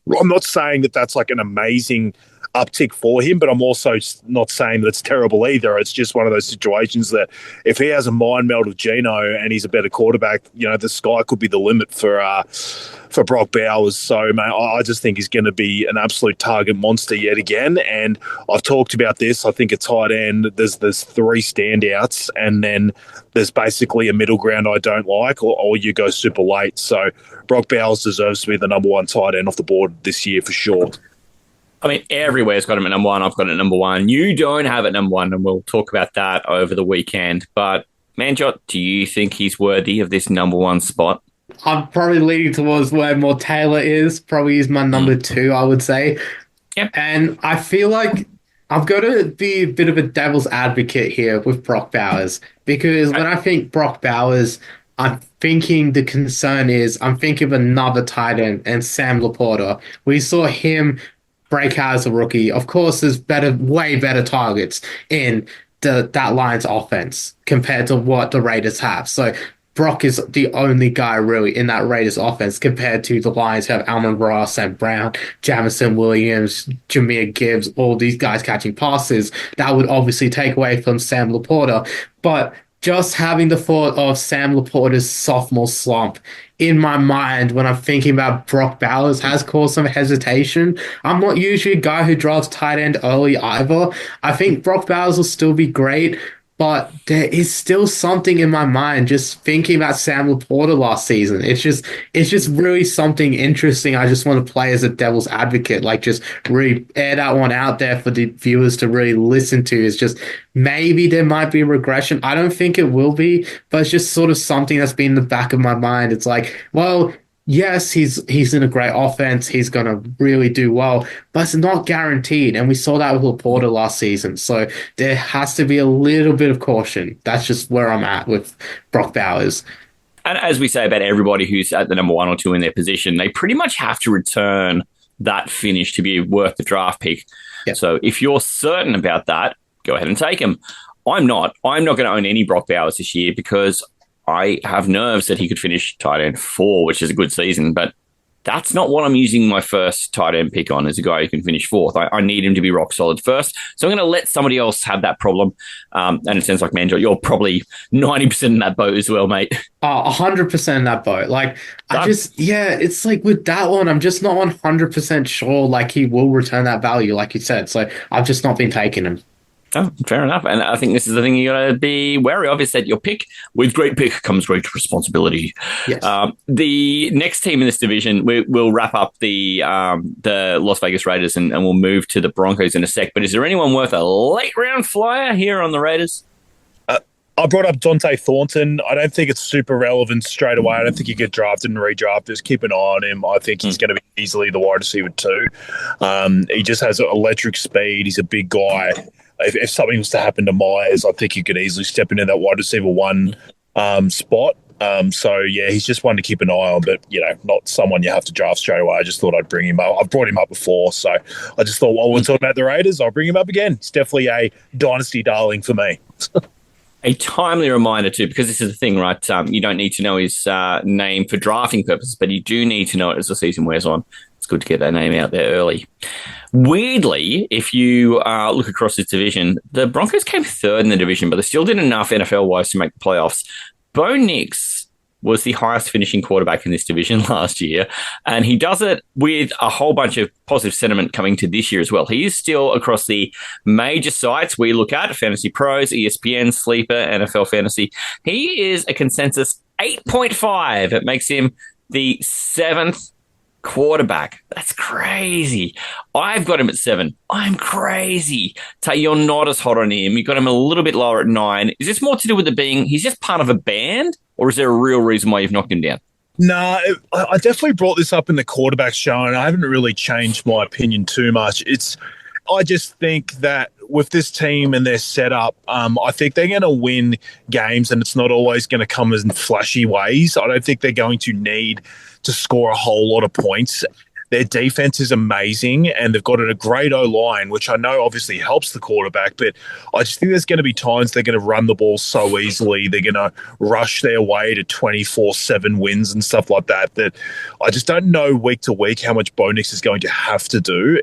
not saying that that's like an amazing uptick for him, but I'm also not saying that it's terrible either. It's just one of those situations that if he has a mind meld with Gino and he's a better quarterback, the sky could be the limit for Brock Bowers. So, mate, I just think he's going to be an absolute target monster yet again. And I've talked about this. I think at tight end, there's three standouts, and then there's basically a middle ground I don't like, or you go super late. So Brock Bowers deserves to be the number one tight end off the board this year for sure. I mean, everywhere's got him at number one. I've got it at number one. You don't have it at number one, and we'll talk about that over the weekend. But, Manjot, do you think he's worthy of this number one spot? I'm probably leaning towards where more Taylor is. Probably is my number two, I would say. Yep. And I feel like I've got to be a bit of a devil's advocate here with Brock Bowers, because when I think Brock Bowers, I'm thinking the concern is I'm thinking of another tight end, and Sam Laporta. We saw him break out as a rookie. Of course, there's way better targets in that Lions offense compared to what the Raiders have. So Brock is the only guy really in that Raiders offense compared to the Lions who have Amon-Ra, Sam Brown, Jamison Williams, Jahmyr Gibbs, all these guys catching passes. That would obviously take away from Sam Laporta. But just having the thought of Sam Laporta's sophomore slump in my mind when I'm thinking about Brock Bowers has caused some hesitation. I'm not usually a guy who drafts tight end early either. I think Brock Bowers will still be great, but there is still something in my mind just thinking about Sam Laporta last season. It's just really something interesting. I just want to play as a devil's advocate, like just really air that one out there for the viewers to really listen to. It's just maybe there might be a regression. I don't think it will be, but it's just sort of something that's been in the back of my mind. It's like, well, yes, he's in a great offense. He's going to really do well, but it's not guaranteed. And we saw that with Laporta last season. So there has to be a little bit of caution. That's just where I'm at with Brock Bowers. And as we say about everybody who's at the number one or two in their position, they pretty much have to return that finish to be worth the draft pick. Yep. So if you're certain about that, go ahead and take him. I'm not going to own any Brock Bowers this year because I have nerves that he could finish tight end 4, which is a good season, but that's not what I'm using my first tight end pick on, as a guy who can finish 4th. I need him to be rock solid first. So I'm going to let somebody else have that problem. And it sounds like, Manjot, you're probably 90% in that boat as well, mate. 100% in that boat. Like, it's like with that one, I'm just not 100% sure, like, he will return that value, like you said. So I've just not been taking him. Oh, fair enough. And I think this is the thing you got to be wary of, is that your pick, with great pick comes great responsibility. Yes. The next team in this division, we'll wrap up the Las Vegas Raiders and we'll move to the Broncos in a sec. But is there anyone worth a late round flyer here on the Raiders? I brought up Dante Thornton. I don't think it's super relevant straight away. I don't think you get drafted and redrafted. Just keep an eye on him. I think he's going to be easily the wide receiver 2. He just has electric speed. He's a big guy. If something was to happen to Myers, I think he could easily step into that wide receiver 1 spot. So, yeah, he's just one to keep an eye on, but, not someone you have to draft straight away. I just thought I'd bring him up. I've brought him up before, so I just thought while we're talking about the Raiders, I'll bring him up again. It's definitely a dynasty darling for me. A timely reminder, too, because this is the thing, right? You don't need to know his name for drafting purposes, but you do need to know it as the season wears on. It's good to get that name out there early. Weirdly, if you look across this division, the Broncos came 3rd in the division, but they still did enough NFL-wise to make the playoffs. Bo Nix was the highest finishing quarterback in this division last year, and he does it with a whole bunch of positive sentiment coming to this year as well. He is still across the major sites we look at, Fantasy Pros, ESPN, Sleeper, NFL Fantasy. He is a consensus 8.5. It makes him the 7th quarterback. That's crazy. I've got him at 7. I'm crazy. So you're not as hot on him. You got him a little bit lower at 9. Is this more to do with he's just part of a band, or is there a real reason why you've knocked him down? No, I definitely brought this up in the quarterback show, and I haven't really changed my opinion too much. I just think that with this team and their setup, I think they're going to win games, and it's not always going to come in flashy ways. I don't think they're going to need to score a whole lot of points. Their defense is amazing, and they've got a great O-line, which I know obviously helps the quarterback, but I just think there's going to be times they're going to run the ball so easily. They're going to rush their way to 24-7 wins and stuff like that, that I just don't know week to week how much Bo Nix is going to have to do.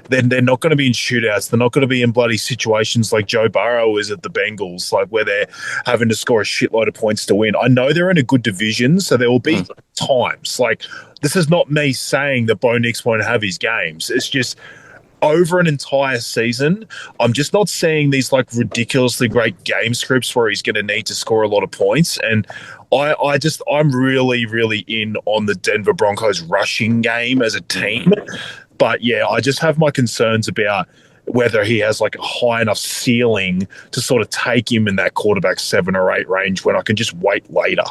They're not going to be in shootouts. They're not going to be in bloody situations like Joe Burrow is at the Bengals, like where they're having to score a shitload of points to win. I know they're in a good division, so there will be times like, this is not me saying that Bo Nix won't have his games. It's just over an entire season, I'm just not seeing these like ridiculously great game scripts where he's going to need to score a lot of points. And I'm really, really in on the Denver Broncos rushing game as a team. But yeah, I just have my concerns about whether he has like a high enough ceiling to sort of take him in that quarterback 7 or 8 range when I can just wait later.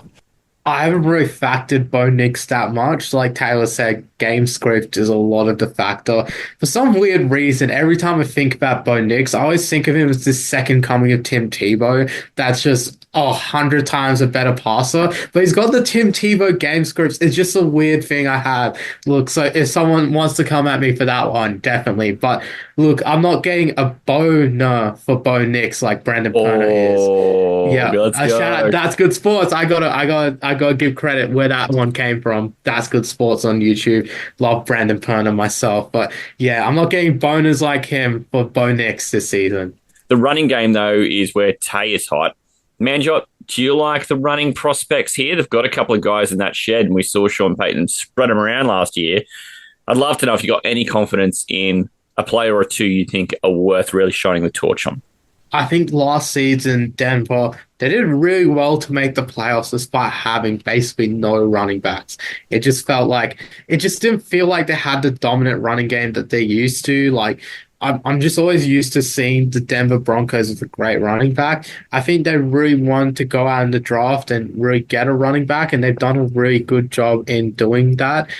I haven't really factored Bo Nix that much. Like Taylor said, game script is a lot of the factor. For some weird reason, every time I think about Bo Nix, I always think of him as this second coming of Tim Tebow. That's just 100 times a better passer. But he's got the Tim Tebow game scripts. It's just a weird thing I have. Look, so if someone wants to come at me for that one, definitely. But look, I'm not getting a boner for Bo Nix like Brandon Perner is. Yeah, shout out, that's good sports. I gotta give credit where that one came from. That's good sports on YouTube. Love Brandon Perner myself, but yeah, I'm not getting boners like him for Bo Nix this season. The running game though is where Tay is hot. Manjot, do you like the running prospects here? They've got a couple of guys in that shed, and we saw Sean Payton spread them around last year. I'd love to know if you got any confidence in a player or two you think are worth really shining the torch on. I think last season, Denver, they did really well to make the playoffs despite having basically no running backs. It just didn't feel like they had the dominant running game that they used to. Like, I'm just always used to seeing the Denver Broncos as a great running back. I think they really wanted to go out in the draft and really get a running back, and they've done a really good job in doing that.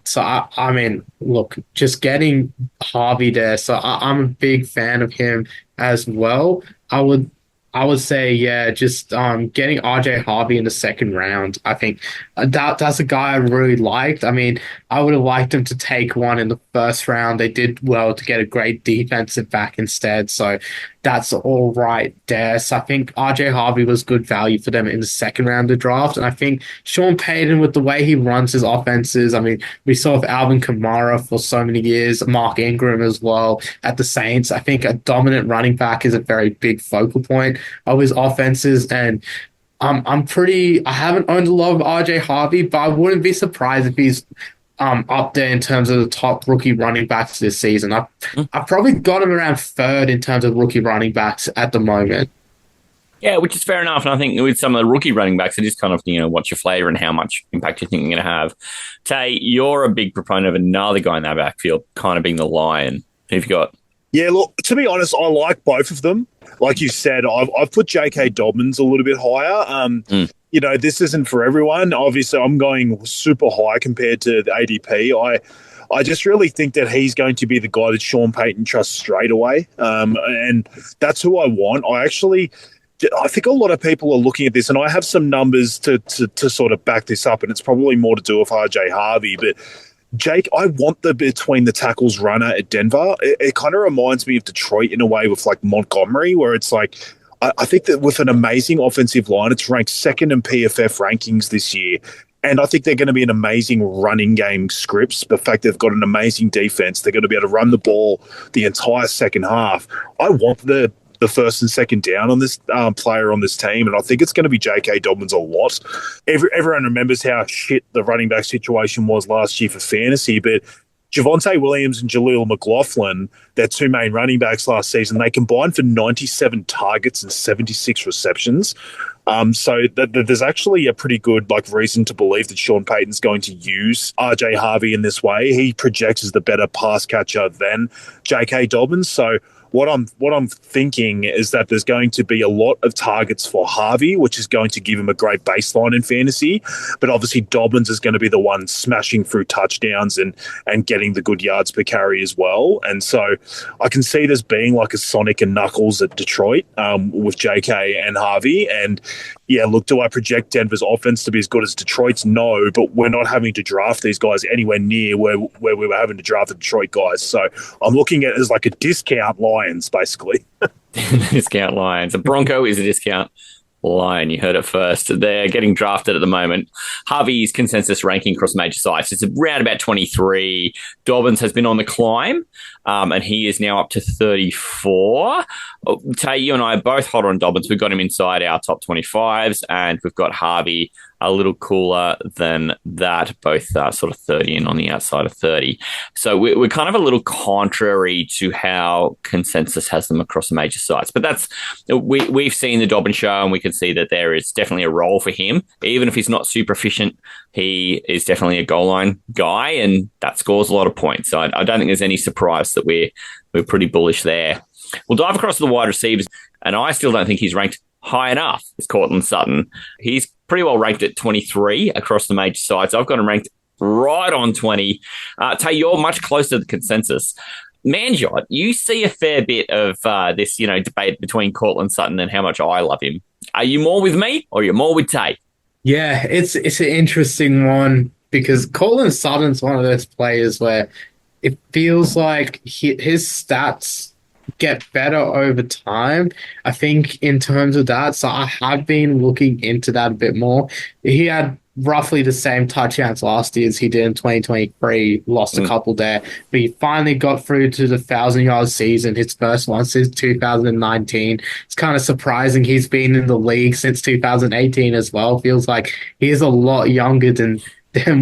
So, I mean, look, just getting Harvey there. So I'm a big fan of him as well. I would say, yeah, just getting RJ Harvey in the second round. I think that's a guy I really liked. I mean, I would have liked him to take one in the first round. They did well to get a great defensive back instead. So that's all right there. So I think RJ Harvey was good value for them in the second round of draft. And I think Sean Payton, with the way he runs his offenses, I mean, we saw with Alvin Kamara for so many years, Mark Ingram as well at the Saints. I think a dominant running back is a very big focal point of his offenses. And I haven't owned a lot of RJ Harvey, but I wouldn't be surprised if he's up there in terms of the top rookie running backs this season. I've probably got him around third in terms of rookie running backs at the moment. Yeah, which is fair enough. And I think with some of the rookie running backs, it is kind of, what's your flavor and how much impact you think you're going to have. Tay, you're a big proponent of another guy in that backfield, kind of being the Lion. Who've you got? Yeah, look, to be honest, I like both of them. Like you said, I've put J.K. Dobbins a little bit higher. This isn't for everyone. Obviously, I'm going super high compared to the ADP. I just really think that he's going to be the guy that Sean Payton trusts straight away. And that's who I want. I think a lot of people are looking at this, and I have some numbers to sort of back this up, and it's probably more to do with RJ Harvey. But Jake, I want the between the tackles runner at Denver. It kind of reminds me of Detroit in a way with like Montgomery, where it's like, I think that with an amazing offensive line, it's ranked second in PFF rankings this year. And I think they're going to be an amazing running game scripts. The fact they've got an amazing defense, they're going to be able to run the ball the entire second half. I want the first and second down on this player on this team, and I think it's going to be J.K. Dobbins a lot. Everyone remembers how shit the running back situation was last year for fantasy, but Javonte Williams and Jaleel McLaughlin, their two main running backs last season, they combined for 97 targets and 76 receptions. So there's actually a pretty good reason to believe that Sean Payton's going to use RJ Harvey in this way. He projects as the better pass catcher than J.K. Dobbins. So what I'm thinking is that there's going to be a lot of targets for Harvey, which is going to give him a great baseline in fantasy. But obviously Dobbins is going to be the one smashing through touchdowns and getting the good yards per carry as well. And so I can see this being like a Sonic and Knuckles at Detroit with JK and Harvey. And yeah, look, do I project Denver's offense to be as good as Detroit's? No, but we're not having to draft these guys anywhere near where we were having to draft the Detroit guys. So I'm looking at it as like a discount Lions, basically. Discount Lions. A Bronco is a discount Lion. You heard it first. They're getting drafted at the moment. Harvey's consensus ranking across major sites is around about 23. Dobbins has been on the climb, and he is now up to 34. Tay, you and I are both hot on Dobbins. We've got him inside our top 25s, and we've got Harvey a little cooler than that, both sort of 30 and on the outside of 30. So we're kind of a little contrary to how consensus has them across the major sites. But we've seen the Dobbins show, and we can see that there is definitely a role for him. Even if he's not super efficient, he is definitely a goal line guy, and that scores a lot of points. So I don't think there's any surprise that we're pretty bullish there. We'll dive across to the wide receivers, and I still don't think he's ranked high enough. It's Courtland Sutton. He's pretty well ranked at 23 across the major sites. I've got him ranked right on 20. Tay, you're much closer to the consensus. Manjot, you see a fair bit of this, debate between Courtland Sutton and how much I love him. Are you more with me or are you more with Tay? Yeah, it's an interesting one because Courtland Sutton's one of those players where it feels like his stats get better over time, I think, in terms of that. So I have been looking into that a bit more. He had roughly the same touchdowns last year as he did in 2023, lost a couple there, but he finally got through to the 1,000-yard season, his first one since 2019. It's kind of surprising he's been in the league since 2018 as well. Feels like he is a lot younger than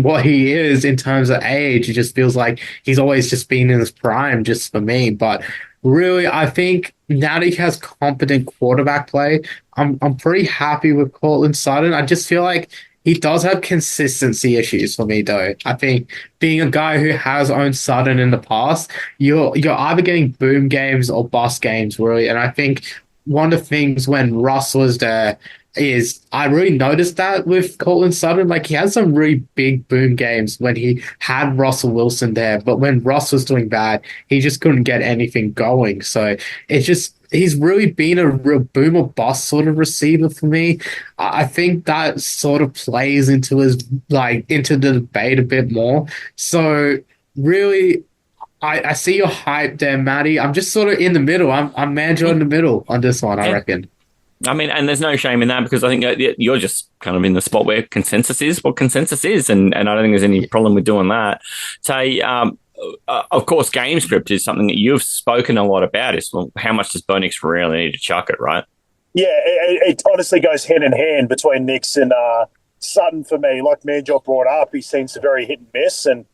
what he is in terms of age. It just feels like he's always just been in his prime, just for me. But really, I think now that he has competent quarterback play, I'm pretty happy with Courtland Sutton. I just feel like he does have consistency issues for me, though. I think being a guy who has owned Sutton in the past, you're either getting boom games or bust games, really. And I think one of the things when Russ was there is I really noticed that with Courtland Sutton. Like, he had some really big boom games when he had Russell Wilson there, but when Russ was doing bad, he just couldn't get anything going. So he's really been a real boom or bust sort of receiver for me. I think that sort of plays into into the debate a bit more. So really, I see your hype there, Matty. I'm just sort of in the middle. I'm MANJOT in the middle on this one, I reckon. I mean, and there's no shame in that because I think you're just kind of in the spot where consensus is what consensus is, and I don't think there's any problem with doing that. Tay, of course, game script is something that you've spoken a lot about. Is, well, how much does Bo Nix really need to chuck it, right? Yeah, it honestly goes hand in hand between Nix and Sutton for me. Like MANJOT brought up, he seems to very hit and miss, and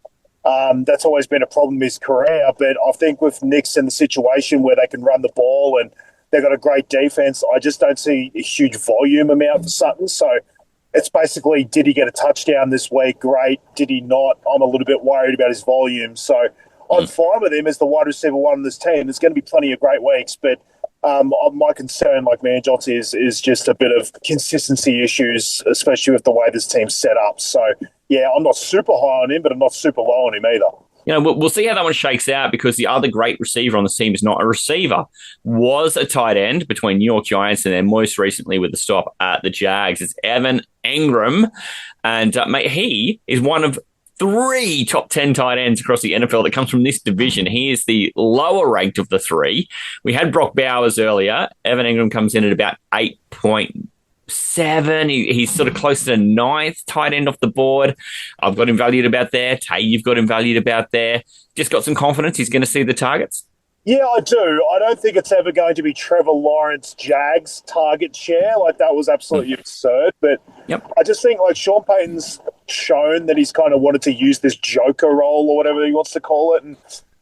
that's always been a problem in his career. But I think with Nix in the situation where they can run the ball and they've got a great defense, I just don't see a huge volume amount for Sutton. So it's basically, did he get a touchdown this week? Great. Did he not? I'm a little bit worried about his volume. So I'm fine with him as the wide receiver one on this team. There's going to be plenty of great weeks, but my concern, like MANJOT, is just a bit of consistency issues, especially with the way this team's set up. So, yeah, I'm not super high on him, but I'm not super low on him either. We'll see how that one shakes out because the other great receiver on the team is not a receiver, was a tight end between New York Giants and then most recently with the stop at the Jags. It's Evan Engram, and mate, he is one of 3 top 10 tight ends across the NFL that comes from this division. He is the lower ranked of the 3. We had Brock Bowers earlier. Evan Engram comes in at about 8.7. He's sort of close to the 9th tight end off the board. I've got him valued about there. Tay, you've got him valued about there. Just got some confidence he's going to see the targets? Yeah, I do. I don't think it's ever going to be Trevor Lawrence Jags target share. Like, that was absolutely absurd. But I just think, like, Sean Payton's shown that he's kind of wanted to use this joker role or whatever he wants to call it. And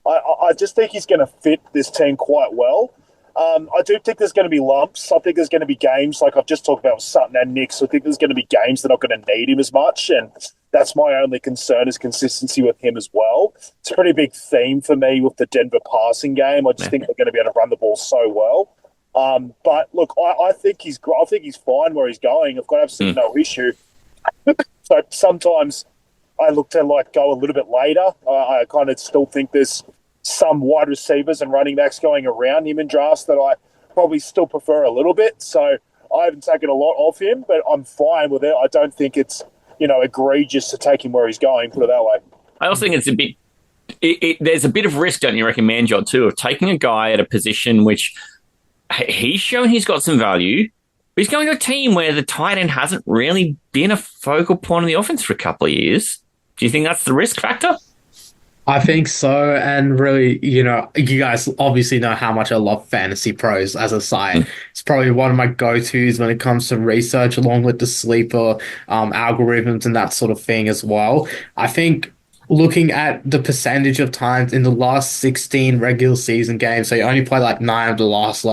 I just think he's going to fit this team quite well. I do think there's going to be lumps. I think there's going to be games like I've just talked about with Sutton and Nix. I think there's going to be games that are not going to need him as much, and that's my only concern is consistency with him as well. It's a pretty big theme for me with the Denver passing game. I just think they're going to be able to run the ball so well. But look, I think he's fine where he's going. I've got absolutely no issue. So sometimes I look to go a little bit later. I kind of still think there's some wide receivers and running backs going around him in drafts that I probably still prefer a little bit. So I haven't taken a lot off him, but I'm fine with it. I don't think it's egregious to take him where he's going, put it that way. I also think it's a bit there's a bit of risk, don't you reckon, MANJOT, too, of taking a guy at a position which he's shown he's got some value, but he's going to a team where the tight end hasn't really been a focal point of the offense for a couple of years. Do you think that's the risk factor? I think so, and really, you guys obviously know how much I love Fantasy Pros as a site. It's probably one of my go-tos when it comes to research, along with the sleeper algorithms and that sort of thing as well. I think looking at the percentage of times in the last 16 regular season games, so you only play 9 of the last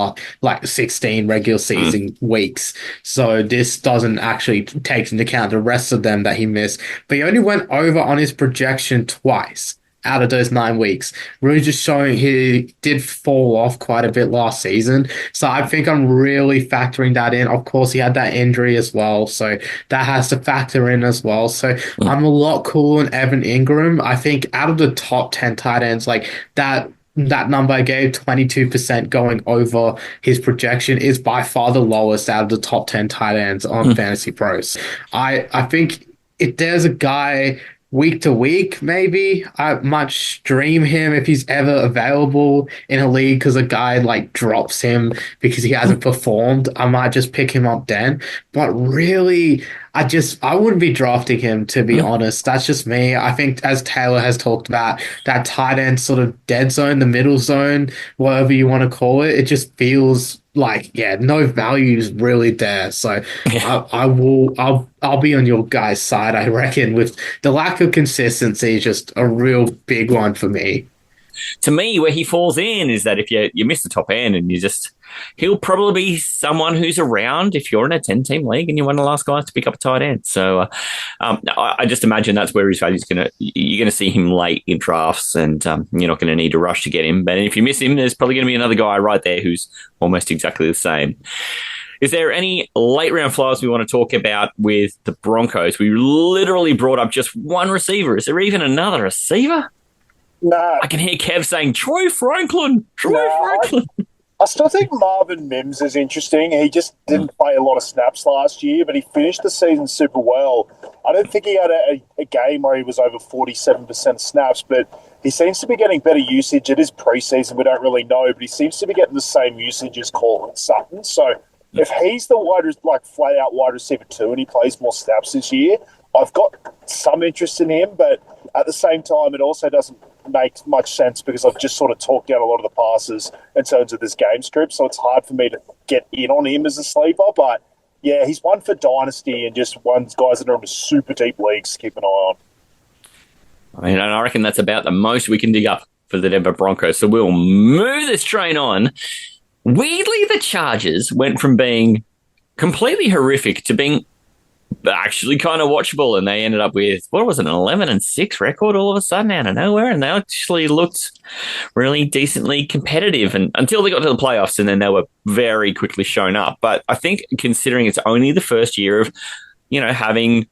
16 regular season weeks. So this doesn't actually take into account the rest of them that he missed. But he only went over on his projection twice out of those 9 weeks, really just showing he did fall off quite a bit last season. So I think I'm really factoring that in. Of course, he had that injury as well, so that has to factor in as well. So I'm a lot cooler on Evan Ingram. I think out of the top 10 tight ends, that number I gave, 22% going over his projection, is by far the lowest out of the top 10 tight ends on Fantasy Pros. I think if there's a guy week to week, maybe I might stream him if he's ever available in a league because a guy drops him because he hasn't performed. I might just pick him up then. But really, I wouldn't be drafting him, to be honest. That's just me. I think, as Taylor has talked about, that tight end sort of dead zone, the middle zone, whatever you want to call it, it just feels no value is really there. So I'll be on your guys' side, I reckon, with the lack of consistency is just a real big one for me. To me, where he falls in is that if you miss the top end and he'll probably be someone who's around if you're in a 10-team league and you're one of the last guys to pick up a tight end. So I just imagine that's where his value you're going to see him late in drafts, and you're not going to need to rush to get him. But if you miss him, there's probably going to be another guy right there who's almost exactly the same. Is there any late round flyers we want to talk about with the Broncos? We literally brought up just one receiver. Is there even another receiver? No. I can hear Kev saying, Troy Franklin. I still think Marvin Mims is interesting. He just didn't play a lot of snaps last year, but he finished the season super well. I don't think he had a game where he was over 47% snaps, but he seems to be getting better usage. It is preseason, we don't really know, but he seems to be getting the same usage as Cortland Sutton. So if he's the flat-out wide receiver 2 and he plays more snaps this year, I've got some interest in him, but at the same time, it also doesn't make much sense because I've just sort of talked out a lot of the passes in terms of this game script, so it's hard for me to get in on him as a sleeper. But yeah, he's one for Dynasty and just one guys that are in super deep leagues to keep an eye on. I reckon that's about the most we can dig up for the Denver Broncos. So we'll move this train on. Weirdly, the Chargers went from being completely horrific to being actually kind of watchable, and they ended up with, what was it, an 11-6 record all of a sudden out of nowhere, and they actually looked really decently competitive and until they got to the playoffs, and then they were very quickly shown up. But I think considering it's only the first year of, having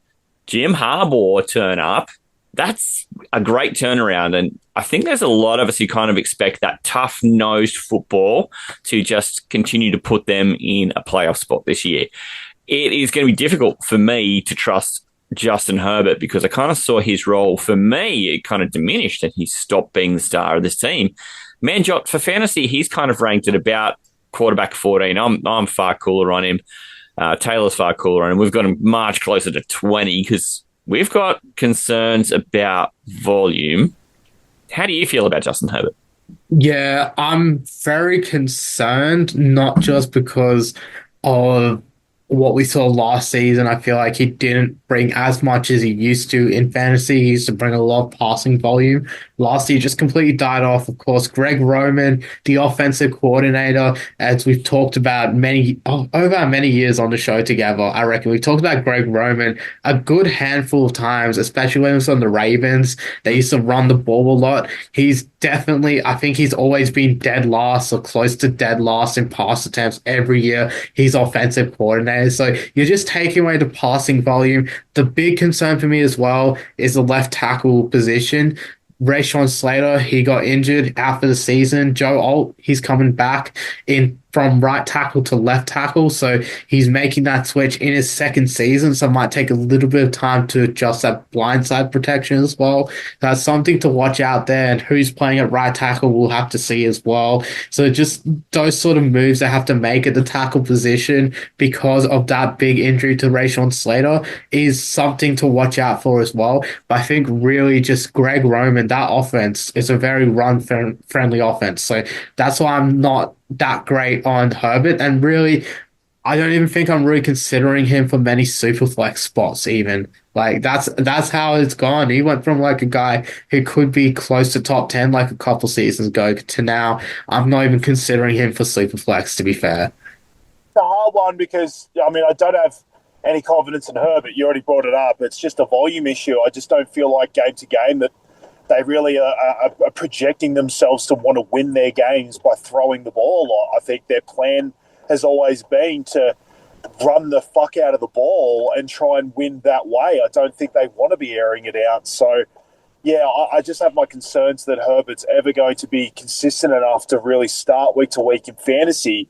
Jim Harbaugh turn up, that's a great turnaround. And I think there's a lot of us who kind of expect that tough-nosed football to just continue to put them in a playoff spot this year. It is going to be difficult for me to trust Justin Herbert because I kind of saw his role, for me, it kind of diminished and he stopped being the star of this team. MANJOT, for fantasy, he's kind of ranked at about quarterback 14. I'm far cooler on him. Taylor's far cooler on him. We've got him much closer to 20 because we've got concerns about volume. How do you feel about Justin Herbert? Yeah, I'm very concerned, not just because of what we saw last season. I feel like he didn't bring as much as he used to in fantasy. He used to bring a lot of passing volume. Last year just completely died off. Of course, Greg Roman, the offensive coordinator, as we've talked about over many years on the show together. I reckon we've talked about Greg Roman a good handful of times, especially when it was on the Ravens. They used to run the ball a lot. I think he's always been dead last or close to dead last in pass attempts every year. He's offensive coordinator. So you're just taking away the passing volume. The big concern for me as well is the left tackle position. Rashawn Slater, he got injured out for the season. Joe Alt, he's coming back in from right tackle to left tackle. So he's making that switch in his second season. So it might take a little bit of time to adjust that blindside protection as well. That's something to watch out there. And who's playing at right tackle, we'll have to see as well. So just those sort of moves they have to make at the tackle position because of that big injury to Rashawn Slater is something to watch out for as well. But I think really just Greg Roman, that offense is a very run-friendly offense. So that's why I'm not that great on Herbert, and really I don't even think I'm really considering him for many super flex spots even. Like that's how it's gone. He went from like a guy who could be close to top 10 like a couple seasons ago to now I'm not even considering him for super flex, to be fair. It's a hard one because I don't have any confidence in Herbert. You already brought it up. It's just a volume issue. I just don't feel like game to game that they really are projecting themselves to want to win their games by throwing the ball a lot. I think their plan has always been to run the fuck out of the ball and try and win that way. I don't think they want to be airing it out. So, yeah, I just have my concerns that Herbert's ever going to be consistent enough to really start week to week in fantasy.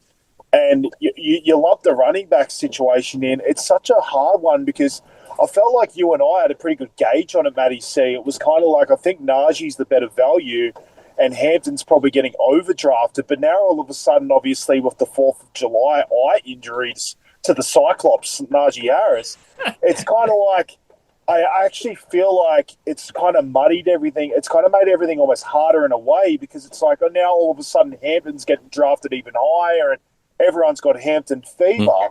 And you love the running back situation in. It's such a hard one because I felt like you and I had a pretty good gauge on it, Matty C. It was kind of like I think Najee's the better value and Hampton's probably getting overdrafted. But now all of a sudden, obviously, with the 4th of July eye injuries to the Cyclops, Najee Harris, it's kind of like I actually feel like it's kind of muddied everything. It's kind of made everything almost harder in a way because it's like now all of a sudden Hampton's getting drafted even higher and everyone's got Hampton fever.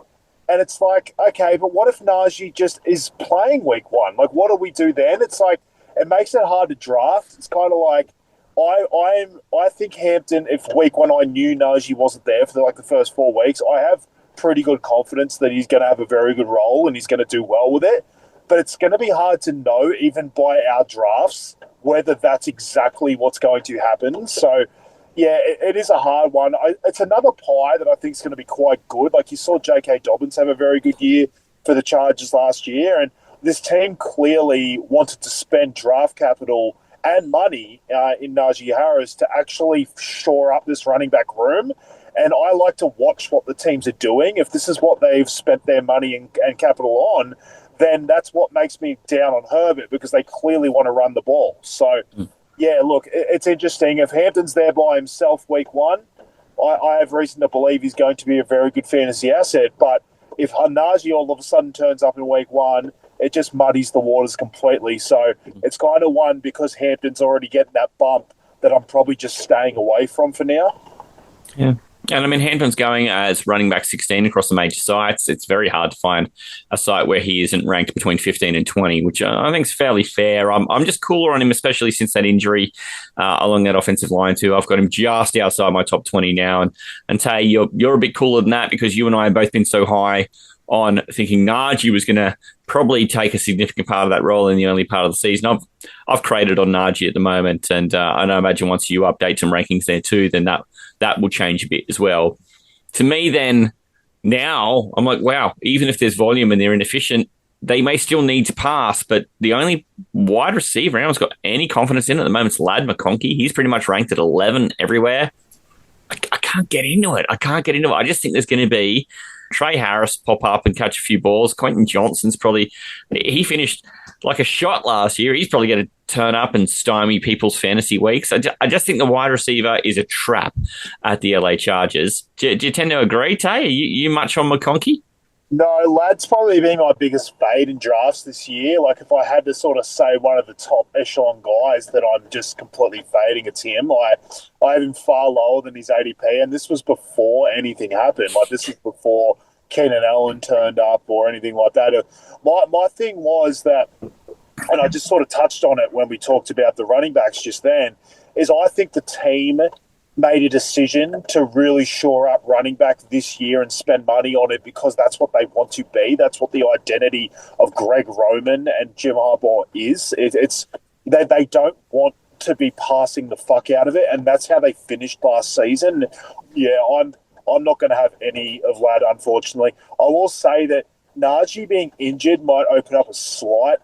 And it's like, okay, but what if Najee just is playing week one? Like, what do we do then? It's like, it makes it hard to draft. It's kind of like, I think Hampton, if week one I knew Najee wasn't there for like the first 4 weeks, I have pretty good confidence that he's going to have a very good role and he's going to do well with it. But it's going to be hard to know, even by our drafts, whether that's exactly what's going to happen. So, yeah, it is a hard one. It's another pie that I think is going to be quite good. Like you saw J.K. Dobbins have a very good year for the Chargers last year, and this team clearly wanted to spend draft capital and money in Najee Harris to actually shore up this running back room. And I like to watch what the teams are doing. If this is what they've spent their money and capital on, then that's what makes me down on Herbert because they clearly want to run the ball. So, yeah, look, it's interesting. If Hampton's there by himself week one, I have reason to believe he's going to be a very good fantasy asset. But if Najee all of a sudden turns up in week one, it just muddies the waters completely. So it's kind of one because Hampton's already getting that bump that I'm probably just staying away from for now. Yeah. And I mean, Hampton's going as running back 16 across the major sites. It's very hard to find a site where he isn't ranked between 15 and 20, which I think is fairly fair. I'm just cooler on him, especially since that injury along that offensive line too. I've got him just outside my top 20 now. And Tay, you're a bit cooler than that because you and I have both been so high on thinking Najee was going to probably take a significant part of that role in the early part of the season. I've created on Najee at the moment, and I imagine once you update some rankings there too, then that will change a bit as well. To me, then, now, I'm like, wow, even if there's volume and they're inefficient, they may still need to pass, but the only wide receiver anyone's got any confidence in at the moment is Ladd McConkey. He's pretty much ranked at 11 everywhere. I can't get into it. I just think there's going to be Trey Harris pop up and catch a few balls. Quentin Johnson's he finished like a shot last year. He's probably going to turn up and stymie people's fantasy weeks. I just think the wide receiver is a trap at the LA Chargers. Do you tend to agree, Tay? Are you much on McConkey? No, Ladd's probably been my biggest fade in drafts this year. Like, if I had to sort of say one of the top echelon guys that I'm just completely fading, it's him. I have him far lower than his ADP, and this was before anything happened. Like, this was before Keenan Allen turned up or anything like that. My thing was that, and I just sort of touched on it when we talked about the running backs just then, is I think the team made a decision to really shore up running back this year and spend money on it because that's what they want to be. That's what the identity of Greg Roman and Jim Harbaugh is. They don't want to be passing the fuck out of it, and that's how they finished last season. Yeah, I'm not going to have any of that, unfortunately. I will say that Najee being injured might open up a slight,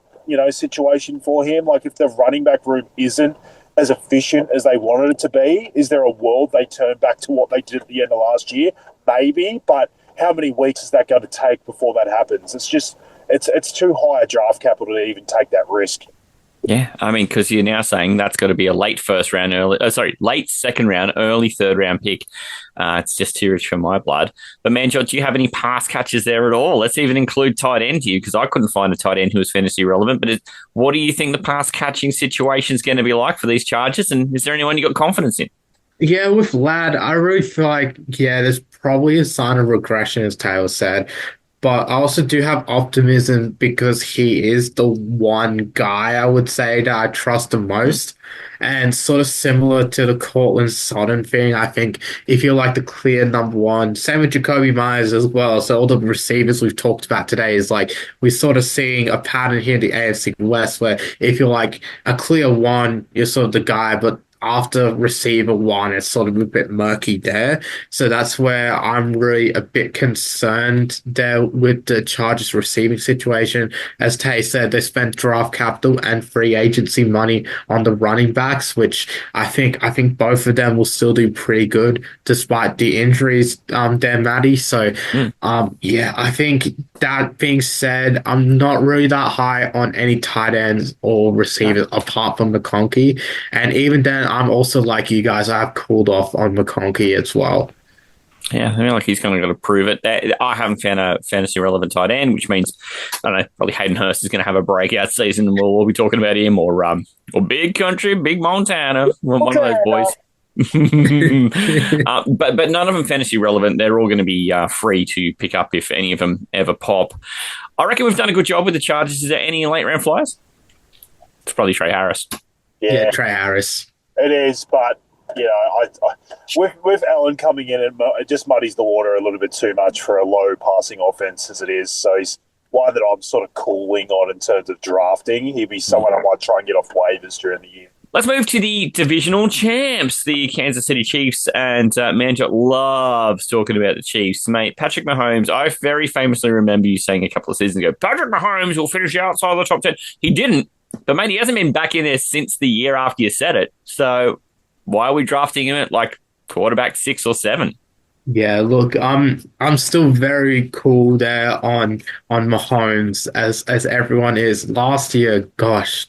situation for him. Like if the running back room isn't as efficient as they wanted it to be, is there a world they turn back to what they did at the end of last year? Maybe, but how many weeks is that going to take before that happens? It's too high a draft capital to even take that risk. Yeah, I mean, because you're now saying that's got to be a late second round, early third round pick. It's just too rich for my blood. But Manjot, do you have any pass catches there at all? Let's even include tight end here because I couldn't find a tight end who was fantasy relevant. But what do you think the pass catching situation is going to be like for these Chargers? And is there anyone you got confidence in? Yeah, with Ladd, I really feel like, there's probably a sign of regression, as Taylor said. But I also do have optimism because he is the one guy, I would say, that I trust the most. And sort of similar to the Cortland Sutton thing, I think if you're like the clear number one, same with Jacoby Myers as well. So all the receivers we've talked about today is like we're sort of seeing a pattern here in the AFC West where if you're like a clear one, you're sort of the guy, but after receiver one, it's sort of a bit murky there. So that's where I'm really a bit concerned there with the Chargers receiving situation. As Tay said, they spent draft capital and free agency money on the running backs, which I think both of them will still do pretty good despite the injuries there, Matty. So, I think that being said, I'm not really that high on any tight ends or receivers apart from McConkey. And even then, I'm also like you guys, I've cooled off on McConkey as well. Yeah, I mean, like he's kind of got to prove it. I haven't found a fantasy relevant tight end, which means, I don't know, probably Hayden Hurst is going to have a breakout season and we'll be talking about him or Big Country, Big Montana, one of those boys. But none of them fantasy relevant. They're all going to be free to pick up if any of them ever pop. I reckon we've done a good job with the Chargers. Is there any late round flyers? It's probably Trey Harris. Yeah, Trey Harris. It is, but with Allen coming in, it just muddies the water a little bit too much for a low passing offense as it is. So he's one that I'm sort of cooling on in terms of drafting. He'd be someone I might try and get off waivers during the year. Let's move to the divisional champs, the Kansas City Chiefs, and Manjot loves talking about the Chiefs. Mate, Patrick Mahomes, I very famously remember you saying a couple of seasons ago, Patrick Mahomes will finish outside the top 10. He didn't, but mate, he hasn't been back in there since the year after you said it. So why are we drafting him at like quarterback 6 or 7? Yeah, look, I'm still very cool there on Mahomes as everyone is. Last year, gosh,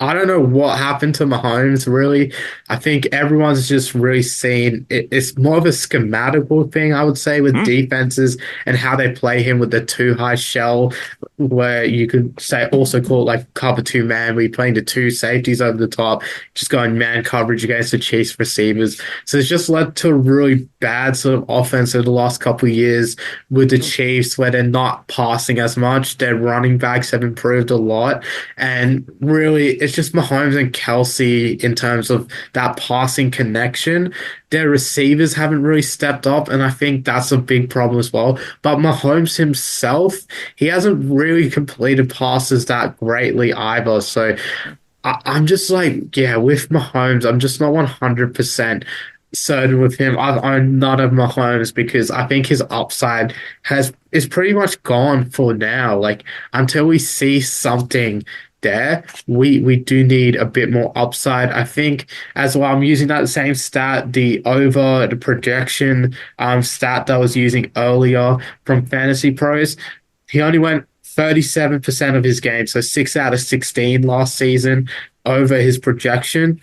I don't know what happened to Mahomes, really. I think everyone's just really seen it's more of a schematical thing, I would say, with defenses and how they play him with the too high shell, where you could also call it like cover 2 man, where you're playing the 2 safeties over the top, just going man coverage against the Chiefs receivers. So it's just led to a really bad sort of offense over the last couple of years with the Chiefs, where they're not passing as much. Their running backs have improved a lot, and really it's just Mahomes and Kelsey in terms of that passing connection. Their receivers haven't really stepped up, and I think that's a big problem as well. But Mahomes himself, he hasn't really completed passes that greatly either. So I'm just like, with Mahomes, I'm just not 100% certain with him. I've owned none of Mahomes because I think his upside is pretty much gone for now. Like, until we see something there, we do need a bit more upside. I think as well, I'm using that same stat, the projection stat that I was using earlier from Fantasy Pros. He only went 37% of his games, so 6 out of 16 last season over his projection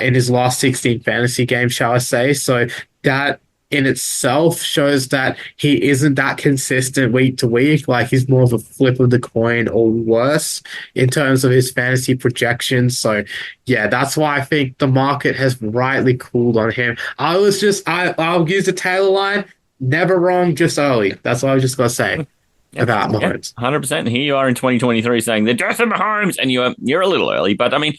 in his last 16 fantasy games, shall I say. So that in itself shows that he isn't that consistent week to week. Like, he's more of a flip of the coin or worse in terms of his fantasy projections. So yeah, that's why I think the market has rightly cooled on him. I'll use the Taylor line. never wrong, just early. That's all I was just going to say about Mahomes. 100%. And here you are in 2023 saying the death of Mahomes, and you're a little early. But, I mean,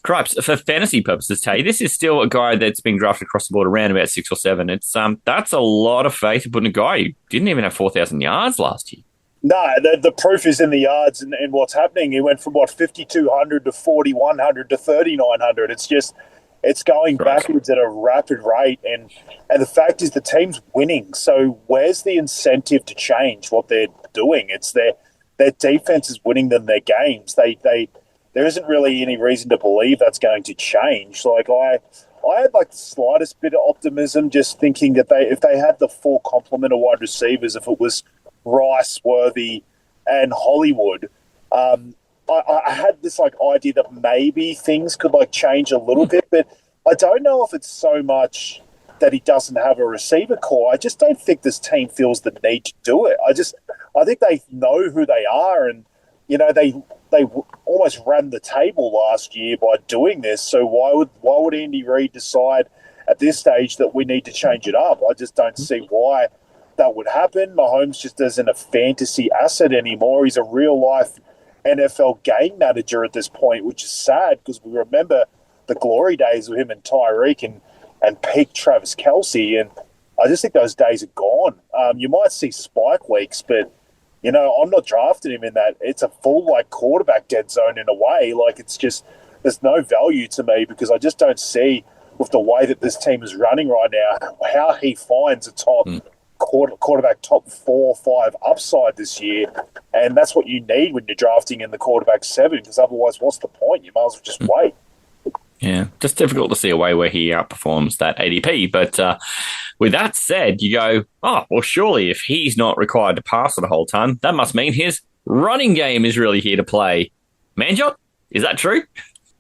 cripes, for fantasy purposes, Tay, this is still a guy that's been drafted across the board around about 6 or 7. It's that's a lot of faith to put in a guy who didn't even have 4,000 yards last year. No, the proof is in the yards and what's happening. He went from, 5,200 to 4,100 to 3,900. It's going backwards at a rapid rate. And the fact is the team's winning. So where's the incentive to change what they're doing? It's their defense is winning them their games. There isn't really any reason to believe that's going to change. Like I had the slightest bit of optimism just thinking that if they had the full complement of wide receivers, if it was Rice, Worthy, and Hollywood, I had this idea that maybe things could change a little bit, but I don't know if it's so much that he doesn't have a receiver core. I just don't think this team feels the need to do it. I think they know who they are, and they almost ran the table last year by doing this. So why would Andy Reid decide at this stage that we need to change it up? I just don't see why that would happen. Mahomes just isn't a fantasy asset anymore. He's a real-life NFL game manager at this point, which is sad because we remember the glory days of him and Tyreek and peak Travis Kelce, and I just think those days are gone. You might see spike weeks, but I'm not drafting him in that. It's a full quarterback dead zone in a way. It's just there's no value to me because I just don't see with the way that this team is running right now how he finds a top quarterback top 4 or 5 upside this year, and that's what you need when you're drafting in the quarterback 7, because otherwise what's the point? You might as well just wait. Yeah, just difficult to see a way where he outperforms that ADP. But with that said, you go, oh, well, surely if he's not required to pass it a whole ton, that must mean his running game is really here to play. MANJOT, is that true?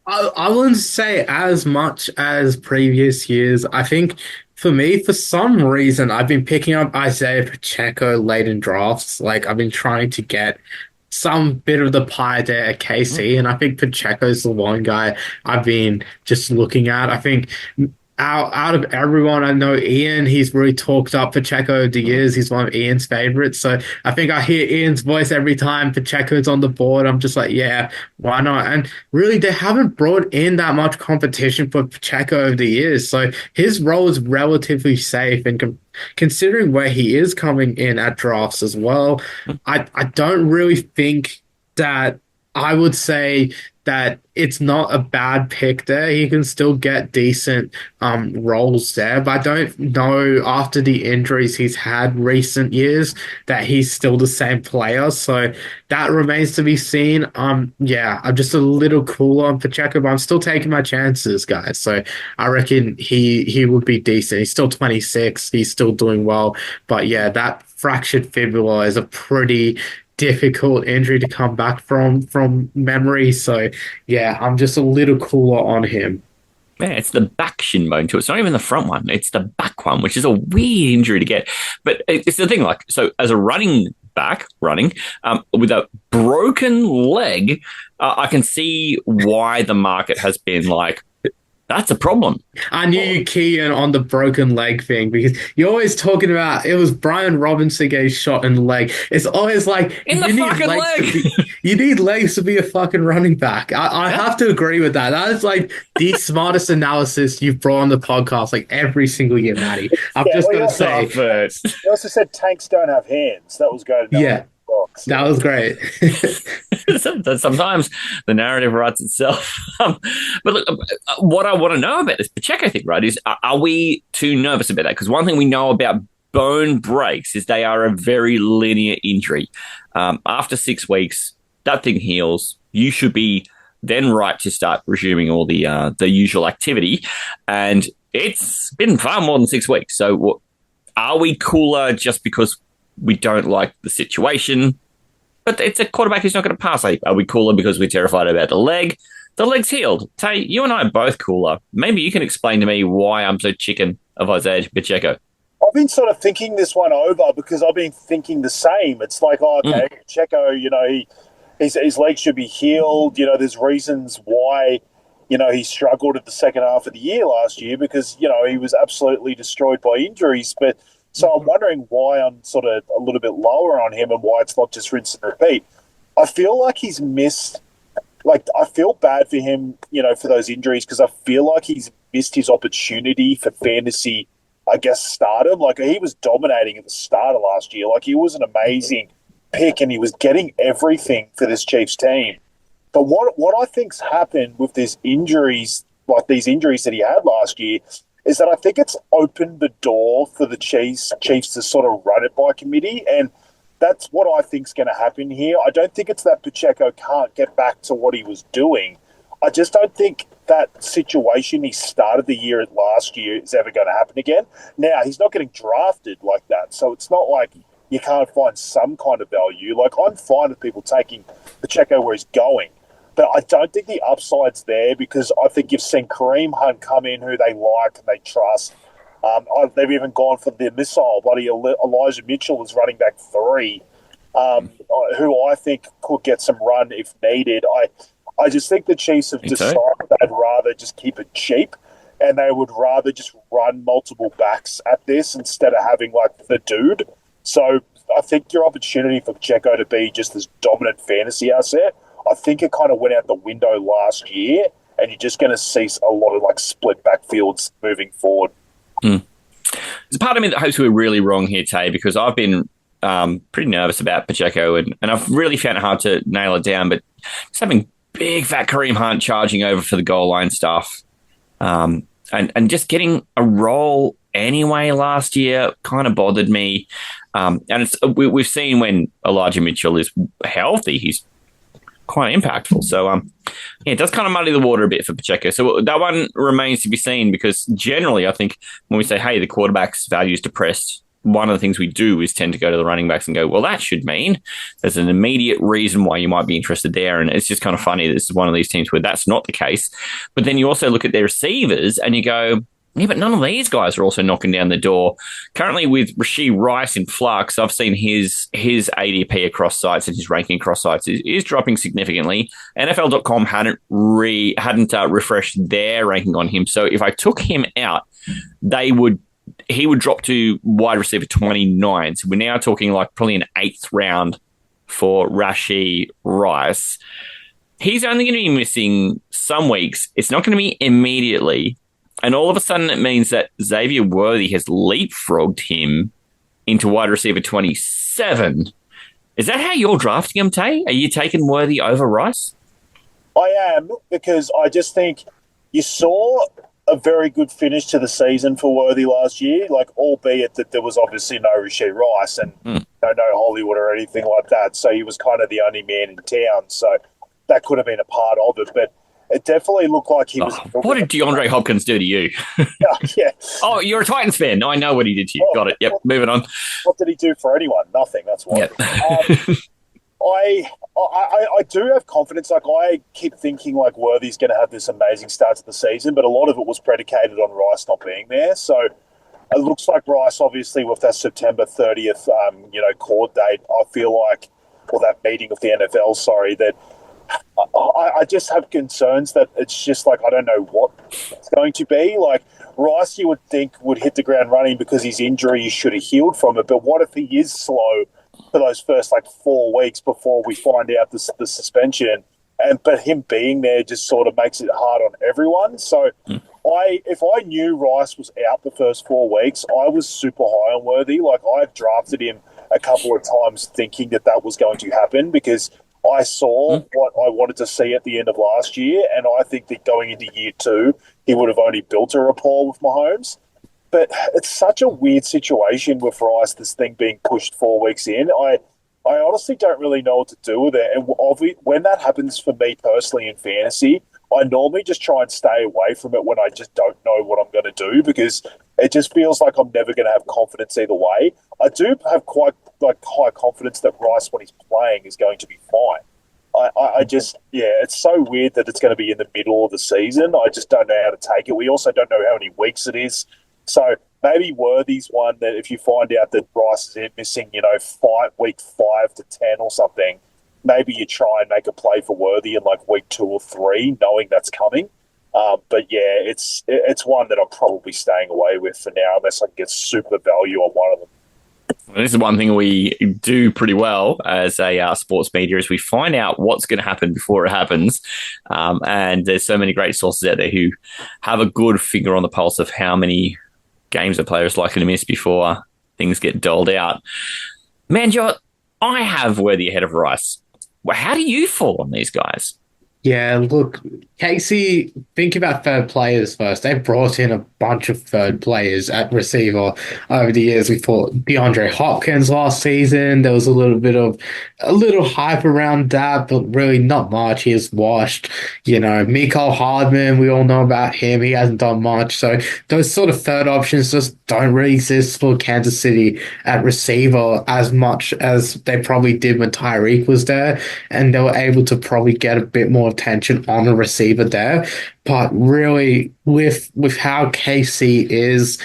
I wouldn't say as much as previous years. I think for me, for some reason, I've been picking up Isaiah Pacheco late in drafts. I've been trying to get some bit of the pie there at KC, and I think Pacheco's the one guy I've been just looking at. I think out of everyone, I know Ian, he's really talked up Pacheco over the years. He's one of Ian's favorites. So I think I hear Ian's voice every time Pacheco's on the board. I'm just yeah, why not? And really, they haven't brought in that much competition for Pacheco over the years. So his role is relatively safe. And considering where he is coming in at drafts as well, I don't really think that I would say that it's not a bad pick there. He can still get decent roles there, but I don't know after the injuries he's had recent years that he's still the same player. So that remains to be seen. Yeah, I'm just a little cooler on Pacheco, but I'm still taking my chances, guys. So I reckon he would be decent. He's still 26. He's still doing well. But yeah, that fractured fibula is a pretty difficult injury to come back from memory. So yeah, I'm just a little cooler on him. Yeah, it's the back shin bone too. It's not even the front one. It's the back one, which is a weird injury to get. But it's the thing, so as a running back, with a broken leg, I can see why the market has been that's a problem. I knew you key in on the broken leg thing because you're always talking about it was Brian Robinson getting shot in the leg. It's always in the fucking leg. You need legs to be a fucking running back. I have to agree with that. That is the smartest analysis you've brought on the podcast every single year, Matty. I'm just going to say. You also said tanks don't have hands. That was good. Yeah. That was great. Sometimes the narrative writes itself. But look, what I want to know about this Pacheco thing, right, is are we too nervous about that? Because one thing we know about bone breaks is they are a very linear injury. After 6 weeks, that thing heals. You should be then right to start resuming all the usual activity. And it's been far more than 6 weeks. So are we cooler just because we don't like the situation? But it's a quarterback who's not going to pass. Are we cooler because we're terrified about the leg? The leg's healed. Tay, you and I are both cooler. Maybe you can explain to me why I'm so chicken of Isaiah Pacheco. I've been sort of thinking this one over because I've been thinking the same. It's Pacheco, his leg should be healed. There's reasons why, he struggled at the second half of the year last year because, he was absolutely destroyed by injuries. But So I'm wondering why I'm sort of a little bit lower on him and why it's not just rinse and repeat. I feel like he's missed, like, I feel bad for him, for those injuries, because I feel like he's missed his opportunity for fantasy, I guess, stardom. Like, he was dominating at the start of last year. Like, he was an amazing pick and he was getting everything for this Chiefs team. But what I think's happened with these injuries, like these injuries that he had last year, is that I think it's opened the door for the Chiefs to sort of run it by committee, and that's what I think's going to happen here. I don't think it's that Pacheco can't get back to what he was doing. I just don't think that situation he started the year at last year is ever going to happen again. Now, he's not getting drafted like that, so it's not like you can't find some kind of value. Like, I'm fine with people taking Pacheco where he's going. But I don't think the upside's there, because I think you've seen Kareem Hunt come in, who they like and they trust. They've even gone for the missile. Bloody Elijah Mitchell is running back 3, who I think could get some run if needed. I just think the Chiefs have decided they'd rather just keep it cheap, and they would rather just run multiple backs at this instead of having, like, the dude. So I think your opportunity for Pacheco to be just this dominant fantasy asset, I think it kind of went out the window last year, and you're just going to see a lot of, like, split backfields moving forward. There's a part of me that hopes we're really wrong here, Tay, because I've been pretty nervous about Pacheco, and I've really found it hard to nail it down, but just having big fat Kareem Hunt charging over for the goal line stuff, and just getting a role anyway last year kind of bothered me. And we've seen when Elijah Mitchell is healthy, he's quite impactful. So, it does kind of muddy the water a bit for Pacheco. So that one remains to be seen, because generally I think when we say, hey, the quarterback's value is depressed, one of the things we do is tend to go to the running backs and go, well, that should mean there's an immediate reason why you might be interested there. And it's just kind of funny. This is one of these teams where that's not the case. But then you also look at their receivers and you go, yeah, but none of these guys are also knocking down the door. Currently with Rashee Rice in flux, I've seen his ADP across sites and his ranking across sites is dropping significantly. NFL.com hadn't refreshed their ranking on him. So if I took him out, he would drop to wide receiver 29. So we're now talking like probably an 8th round for Rashee Rice. He's only going to be missing some weeks. It's not going to be immediately. And all of a sudden, it means that Xavier Worthy has leapfrogged him into wide receiver 27. Is that how you're drafting him, Tay? Are you taking Worthy over Rice? I am, because I just think you saw a very good finish to the season for Worthy last year, like, albeit that there was obviously no Rashee Rice and no Hollywood or anything like that. So he was kind of the only man in town. So that could have been a part of it. But it definitely looked like he was... What did DeAndre Hopkins do to you? Yeah. Oh, you're a Titans fan. No, I know what he did to you. Got it. Yep, moving on. What did he do for anyone? Nothing, that's why. Yep. I do have confidence. Like, I keep thinking, like, Worthy's going to have this amazing start to the season, but a lot of it was predicated on Rice not being there. So it looks like Rice, obviously, with that September 30th, court date, I feel like, or that meeting of the NFL, that I just have concerns that it's just like, I don't know what it's going to be. Like, Rice, you would think, would hit the ground running because his injury should have healed from it. But what if he is slow for those first 4 weeks before we find out the suspension? But him being there just sort of makes it hard on everyone. So if I knew Rice was out the first 4 weeks, I was super high on Worthy. Like, I drafted him a couple of times thinking that was going to happen, because I saw what I wanted to see at the end of last year, and I think that going into year 2, he would have only built a rapport with Mahomes. But it's such a weird situation with Rice, this thing being pushed 4 weeks in. I honestly don't really know what to do with it. And when that happens for me personally in fantasy, I normally just try and stay away from it when I just don't know what I'm going to do, because it just feels like I'm never going to have confidence either way. I do have quite high confidence that Rice, when he's playing, is going to be fine. It's so weird that it's going to be in the middle of the season. I just don't know how to take it. We also don't know how many weeks it is. So maybe Worthy's one that if you find out that Rice is missing, week 5 to 10 or something, maybe you try and make a play for Worthy in week 2 or 3, knowing that's coming. But yeah, it's one that I'm probably staying away with for now, unless I can get super value on one of them. This is one thing we do pretty well as a sports media is we find out what's going to happen before it happens. And there's so many great sources out there who have a good finger on the pulse of how many games a player is likely to miss before things get doled out. MANJOT, I have Worthy ahead of Rice. Well, how do you fall on these guys? Yeah, look, Casey, think about third players first. They brought in a bunch of third players at receiver over the years. We thought DeAndre Hopkins last season. There was a little hype around that, but really not much. He was washed. Mecole Hardman, we all know about him. He hasn't done much. So those sort of third options just don't really exist for Kansas City at receiver as much as they probably did when Tyreek was there. And they were able to probably get a bit more attention on the receiver there. But really, with how KC is,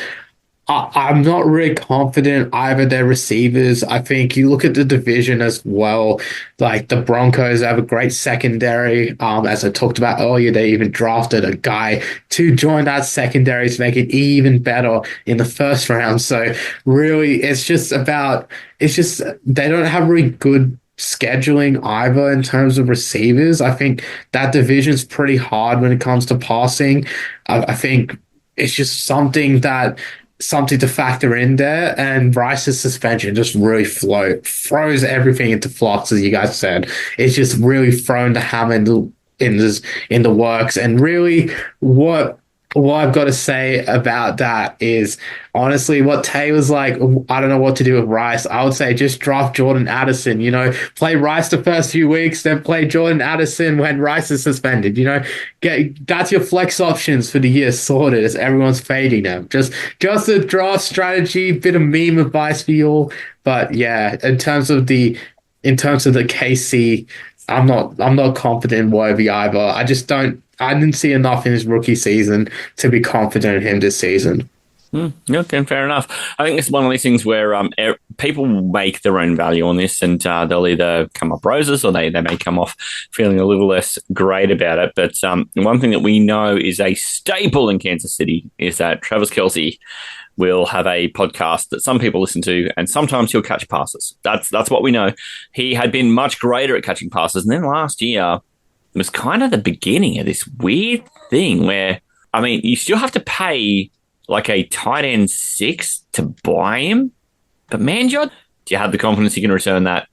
I'm not really confident either their receivers. I think you look at the division as well. Like the Broncos have a great secondary. As I talked about earlier, they even drafted a guy to join that secondary to make it even better in the first round. So really, it's just they don't have really good scheduling either in terms of receivers. I think that division's pretty hard when it comes to passing. I think it's just something to factor in there, and Rice's suspension just really throws everything into flux, as you guys said. It's just really thrown the hammer in the works. And really, what I've got to say about that is, honestly, what Tay was like, I don't know what to do with Rice. I would say just draft Jordan Addison, play Rice the first few weeks, then play Jordan Addison when Rice is suspended, that's your flex options for the year sorted as everyone's fading them. Just a draft strategy, bit of meme advice for you all. But yeah, in terms of the KC, I'm not confident in Worthy either. I didn't see enough in his rookie season to be confident in him this season. Okay, fair enough. I think it's one of these things where people make their own value on this, and they'll either come up roses or they may come off feeling a little less great about it. But one thing that we know is a staple in Kansas City is that Travis Kelce will have a podcast that some people listen to, and sometimes he'll catch passes. That's what we know. He had been much greater at catching passes, and then last year was kind of the beginning of this weird thing where, you still have to pay like a tight end 6 to buy him. But MANJOT, do you have the confidence you can return that?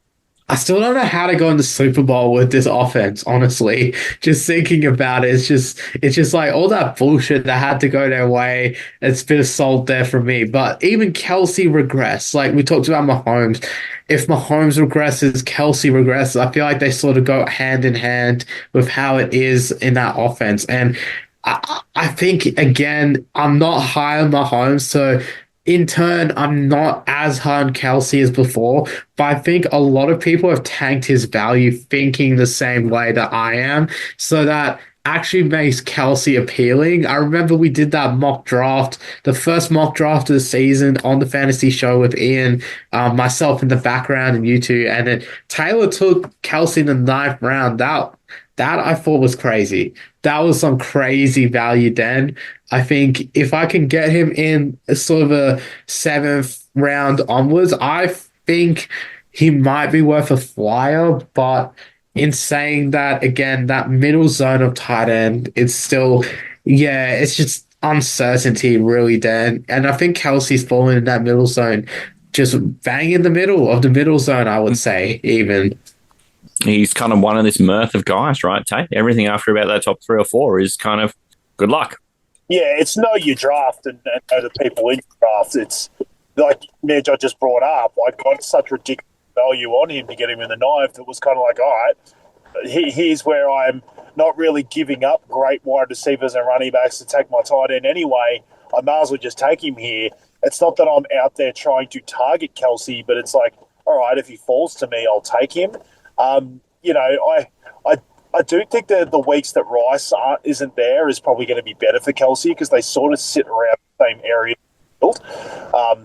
I still don't know how to go in the Super Bowl with this offense, honestly. Just thinking about it, it's just like all that bullshit that had to go their way. It's a bit of salt there for me. But even Kelce regressed. Like we talked about Mahomes. If Mahomes regresses, Kelce regresses, I feel like they sort of go hand in hand with how it is in that offense. And I think, again, I'm not high on Mahomes, so in turn, I'm not as high on Kelce as before, but I think a lot of people have tanked his value thinking the same way that I am, so that actually makes Kelce appealing. I remember we did that mock draft, the first mock draft of the season on the Fantasy Show with Ian, myself in the background and you two, and then Taylor took Kelce in the 9th round. That I thought was crazy. That was some crazy value then. I think if I can get him in a sort of a 7th round onwards, I think he might be worth a flyer. But in saying that, again, that middle zone of tight end, it's still, it's just uncertainty really then. And I think Kelce's falling in that middle zone, just bang in the middle of the middle zone, I would say, even. He's kind of one of this mirth of guys, right, Tate? Everything after about that top 3 or 4 is kind of good luck. Yeah, it's know your draft and know the people in your draft. It's like MANJOT just brought up. I got such ridiculous value on him to get him in the 9th. It was kind of like, all right, here's where I'm not really giving up great wide receivers and running backs to take my tight end anyway. I may as well just take him here. It's not that I'm out there trying to target Kelce, but it's like, all right, if he falls to me, I'll take him. I do think that the weeks that Rice isn't there is probably going to be better for Kelce because they sort of sit around the same area.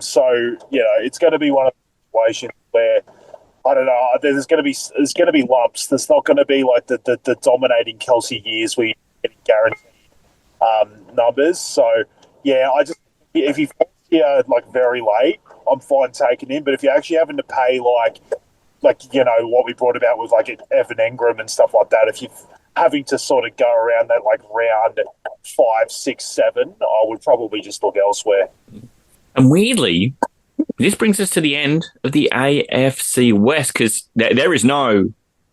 So it's going to be one of the situations where I don't know. There's going to be lumps. There's not going to be like the dominating Kelce years where you get guaranteed numbers. So, yeah, if he falls here like very late, I'm fine taking him. But if you're actually having to pay like what we brought about with like Evan Engram and stuff like that, if you're having to sort of go around that like round 5, 6, 7, I would probably just look elsewhere. And weirdly, this brings us to the end of the AFC West because there is no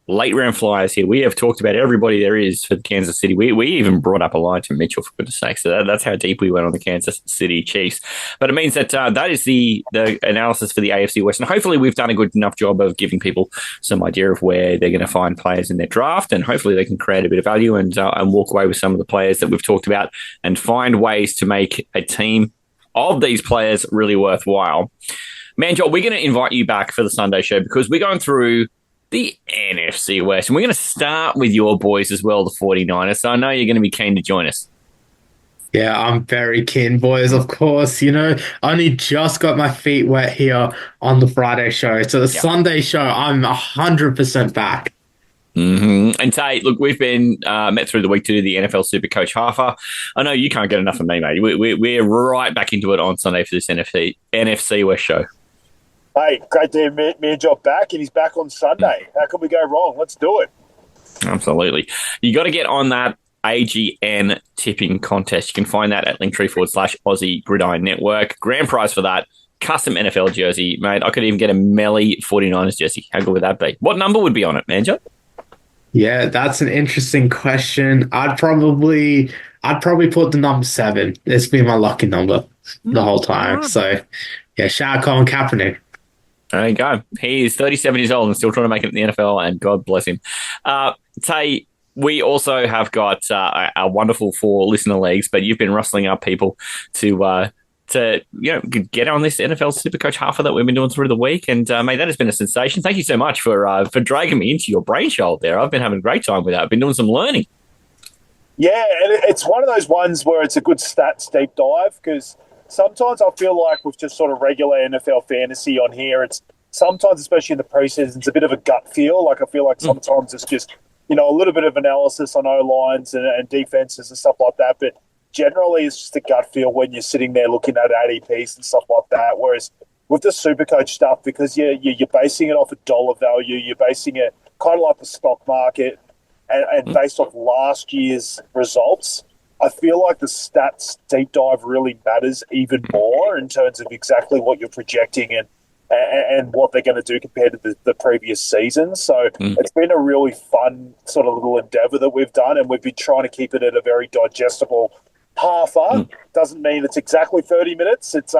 late round flyers here. We have talked about everybody there is for Kansas City. We even brought up Elijah Mitchell, for goodness sake. So that's how deep we went on the Kansas City Chiefs. But it means that that is the analysis for the AFC West. And hopefully we've done a good enough job of giving people some idea of where they're going to find players in their draft. And hopefully they can create a bit of value and walk away with some of the players that we've talked about and find ways to make a team of these players really worthwhile. MANJOT, we're going to invite you back for the Sunday show because we're going through the NFC West. And we're going to start with your boys as well, the 49ers. So I know you're going to be keen to join us. Yeah, I'm very keen, boys. Of course, I only just got my feet wet here on the Friday show. So the Sunday show, I'm 100% back. Mm-hmm. And Tate, look, we've been met through the week to do the NFL Supercoach Halfer. I know you can't get enough of me, mate. We're right back into it on Sunday for this NFC West show. Hey, great to have MANJOT back, and he's back on Sunday. How can we go wrong? Let's do it. Absolutely. You got to get on that AGN tipping contest. You can find that at linktree/Aussie Gridiron Network. Grand prize for that, custom NFL jersey. Mate, I could even get a Melly 49ers jersey. How good would that be? What number would be on it, MANJOT? Yeah, that's an interesting question. I'd probably put the number 7. It's been my lucky number the whole time. So, yeah, shout out Colin Kaepernick. There you go. He is 37 years old and still trying to make it in the NFL, and God bless him. Tay, we also have got our wonderful 4 listener leagues, but you've been rustling up people to get on this NFL Supercoach Halfer that we've been doing through the week. And, mate, that has been a sensation. Thank you so much for dragging me into your brainchild there. I've been having a great time with that. I've been doing some learning. Yeah, and it's one of those ones where it's a good stats deep dive because sometimes I feel like with just sort of regular NFL fantasy on here, it's sometimes, especially in the preseason, it's a bit of a gut feel. Like I feel like sometimes it's just, a little bit of analysis on O-lines and defenses and stuff like that. But generally it's just a gut feel when you're sitting there looking at ADPs and stuff like that. Whereas with the Supercoach stuff, because you're basing it off a dollar value, you're basing it kind of like the stock market and based off last year's results, I feel like the stats deep dive really matters even more in terms of exactly what you're projecting and what they're going to do compared to the previous season. So it's been a really fun sort of little endeavor that we've done, and we've been trying to keep it at a very digestible halfer. Doesn't mean it's exactly 30 minutes. It's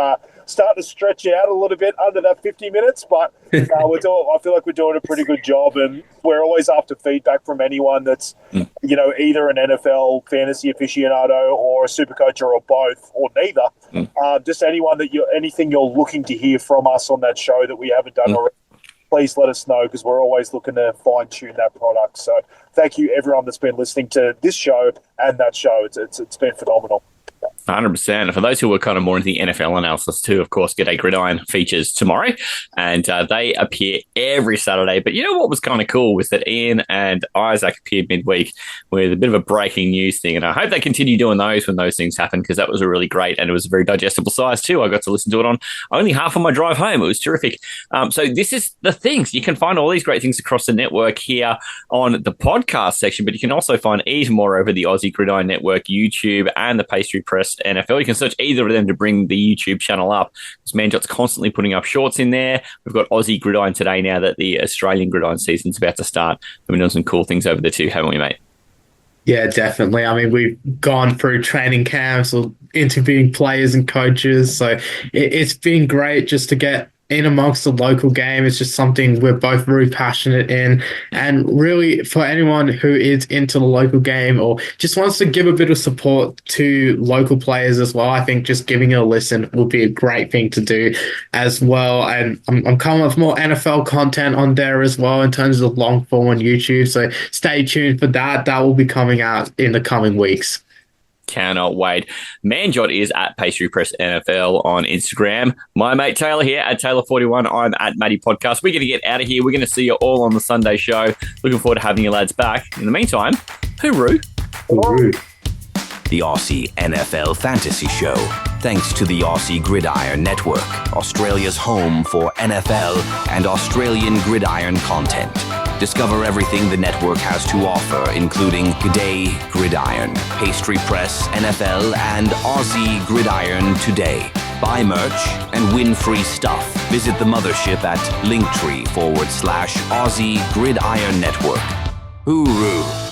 starting to stretch out a little bit under that 50 minutes, but I feel like we're doing a pretty good job, and we're always after feedback from anyone that's either an NFL fantasy aficionado or a Supercoach or both or neither. Just anything you're looking to hear from us on that show that we haven't done already, please let us know because we're always looking to fine-tune that product. So thank you, everyone that's been listening to this show and that show. It's been phenomenal. 100%. And for those who are kind of more into the NFL analysis too, of course, G'day Gridiron features tomorrow, and they appear every Saturday. But you know what was kind of cool was that Ian and Isaac appeared midweek with a bit of a breaking news thing, and I hope they continue doing those when those things happen because that was a really great, and it was a very digestible size too. I got to listen to it on only half of my drive home. It was terrific. So this is the things. You can find all these great things across the network here on the podcast section, but you can also find even more over the Aussie Gridiron Network, YouTube, and the Pastry Press NFL. You can search either of them to bring the YouTube channel up. Because MANJOT's constantly putting up shorts in there. We've got Aussie Gridiron today now that the Australian Gridiron season's about to start. We've been doing some cool things over there too, haven't we, mate? Yeah, definitely. I mean, we've gone through training camps or interviewing players and coaches. So it's been great just to get in amongst the local game. It's just something we're both very passionate in. And really, for anyone who is into the local game or just wants to give a bit of support to local players as well, I think just giving it a listen will be a great thing to do as well. And I'm coming with more NFL content on there as well in terms of long form on YouTube. So stay tuned for that. That will be coming out in the coming weeks. Cannot wait. MANJOT is at Pastry Press NFL on Instagram. My mate Taylor here at Taylor41. I'm at Matty Podcast. We're going to get out of here. We're going to see you all on the Sunday show. Looking forward to having you lads back. In the meantime, hooroo. Hooroo. the Aussie NFL Fantasy Show, thanks to the Aussie Gridiron Network, Australia's home for NFL and Australian Gridiron content. Discover everything the network has to offer, including G'day Gridiron, Pastry Press, NFL, and Aussie Gridiron Today. Buy merch and win free stuff. Visit the mothership at linktree/Aussie Gridiron Network. Hooroo!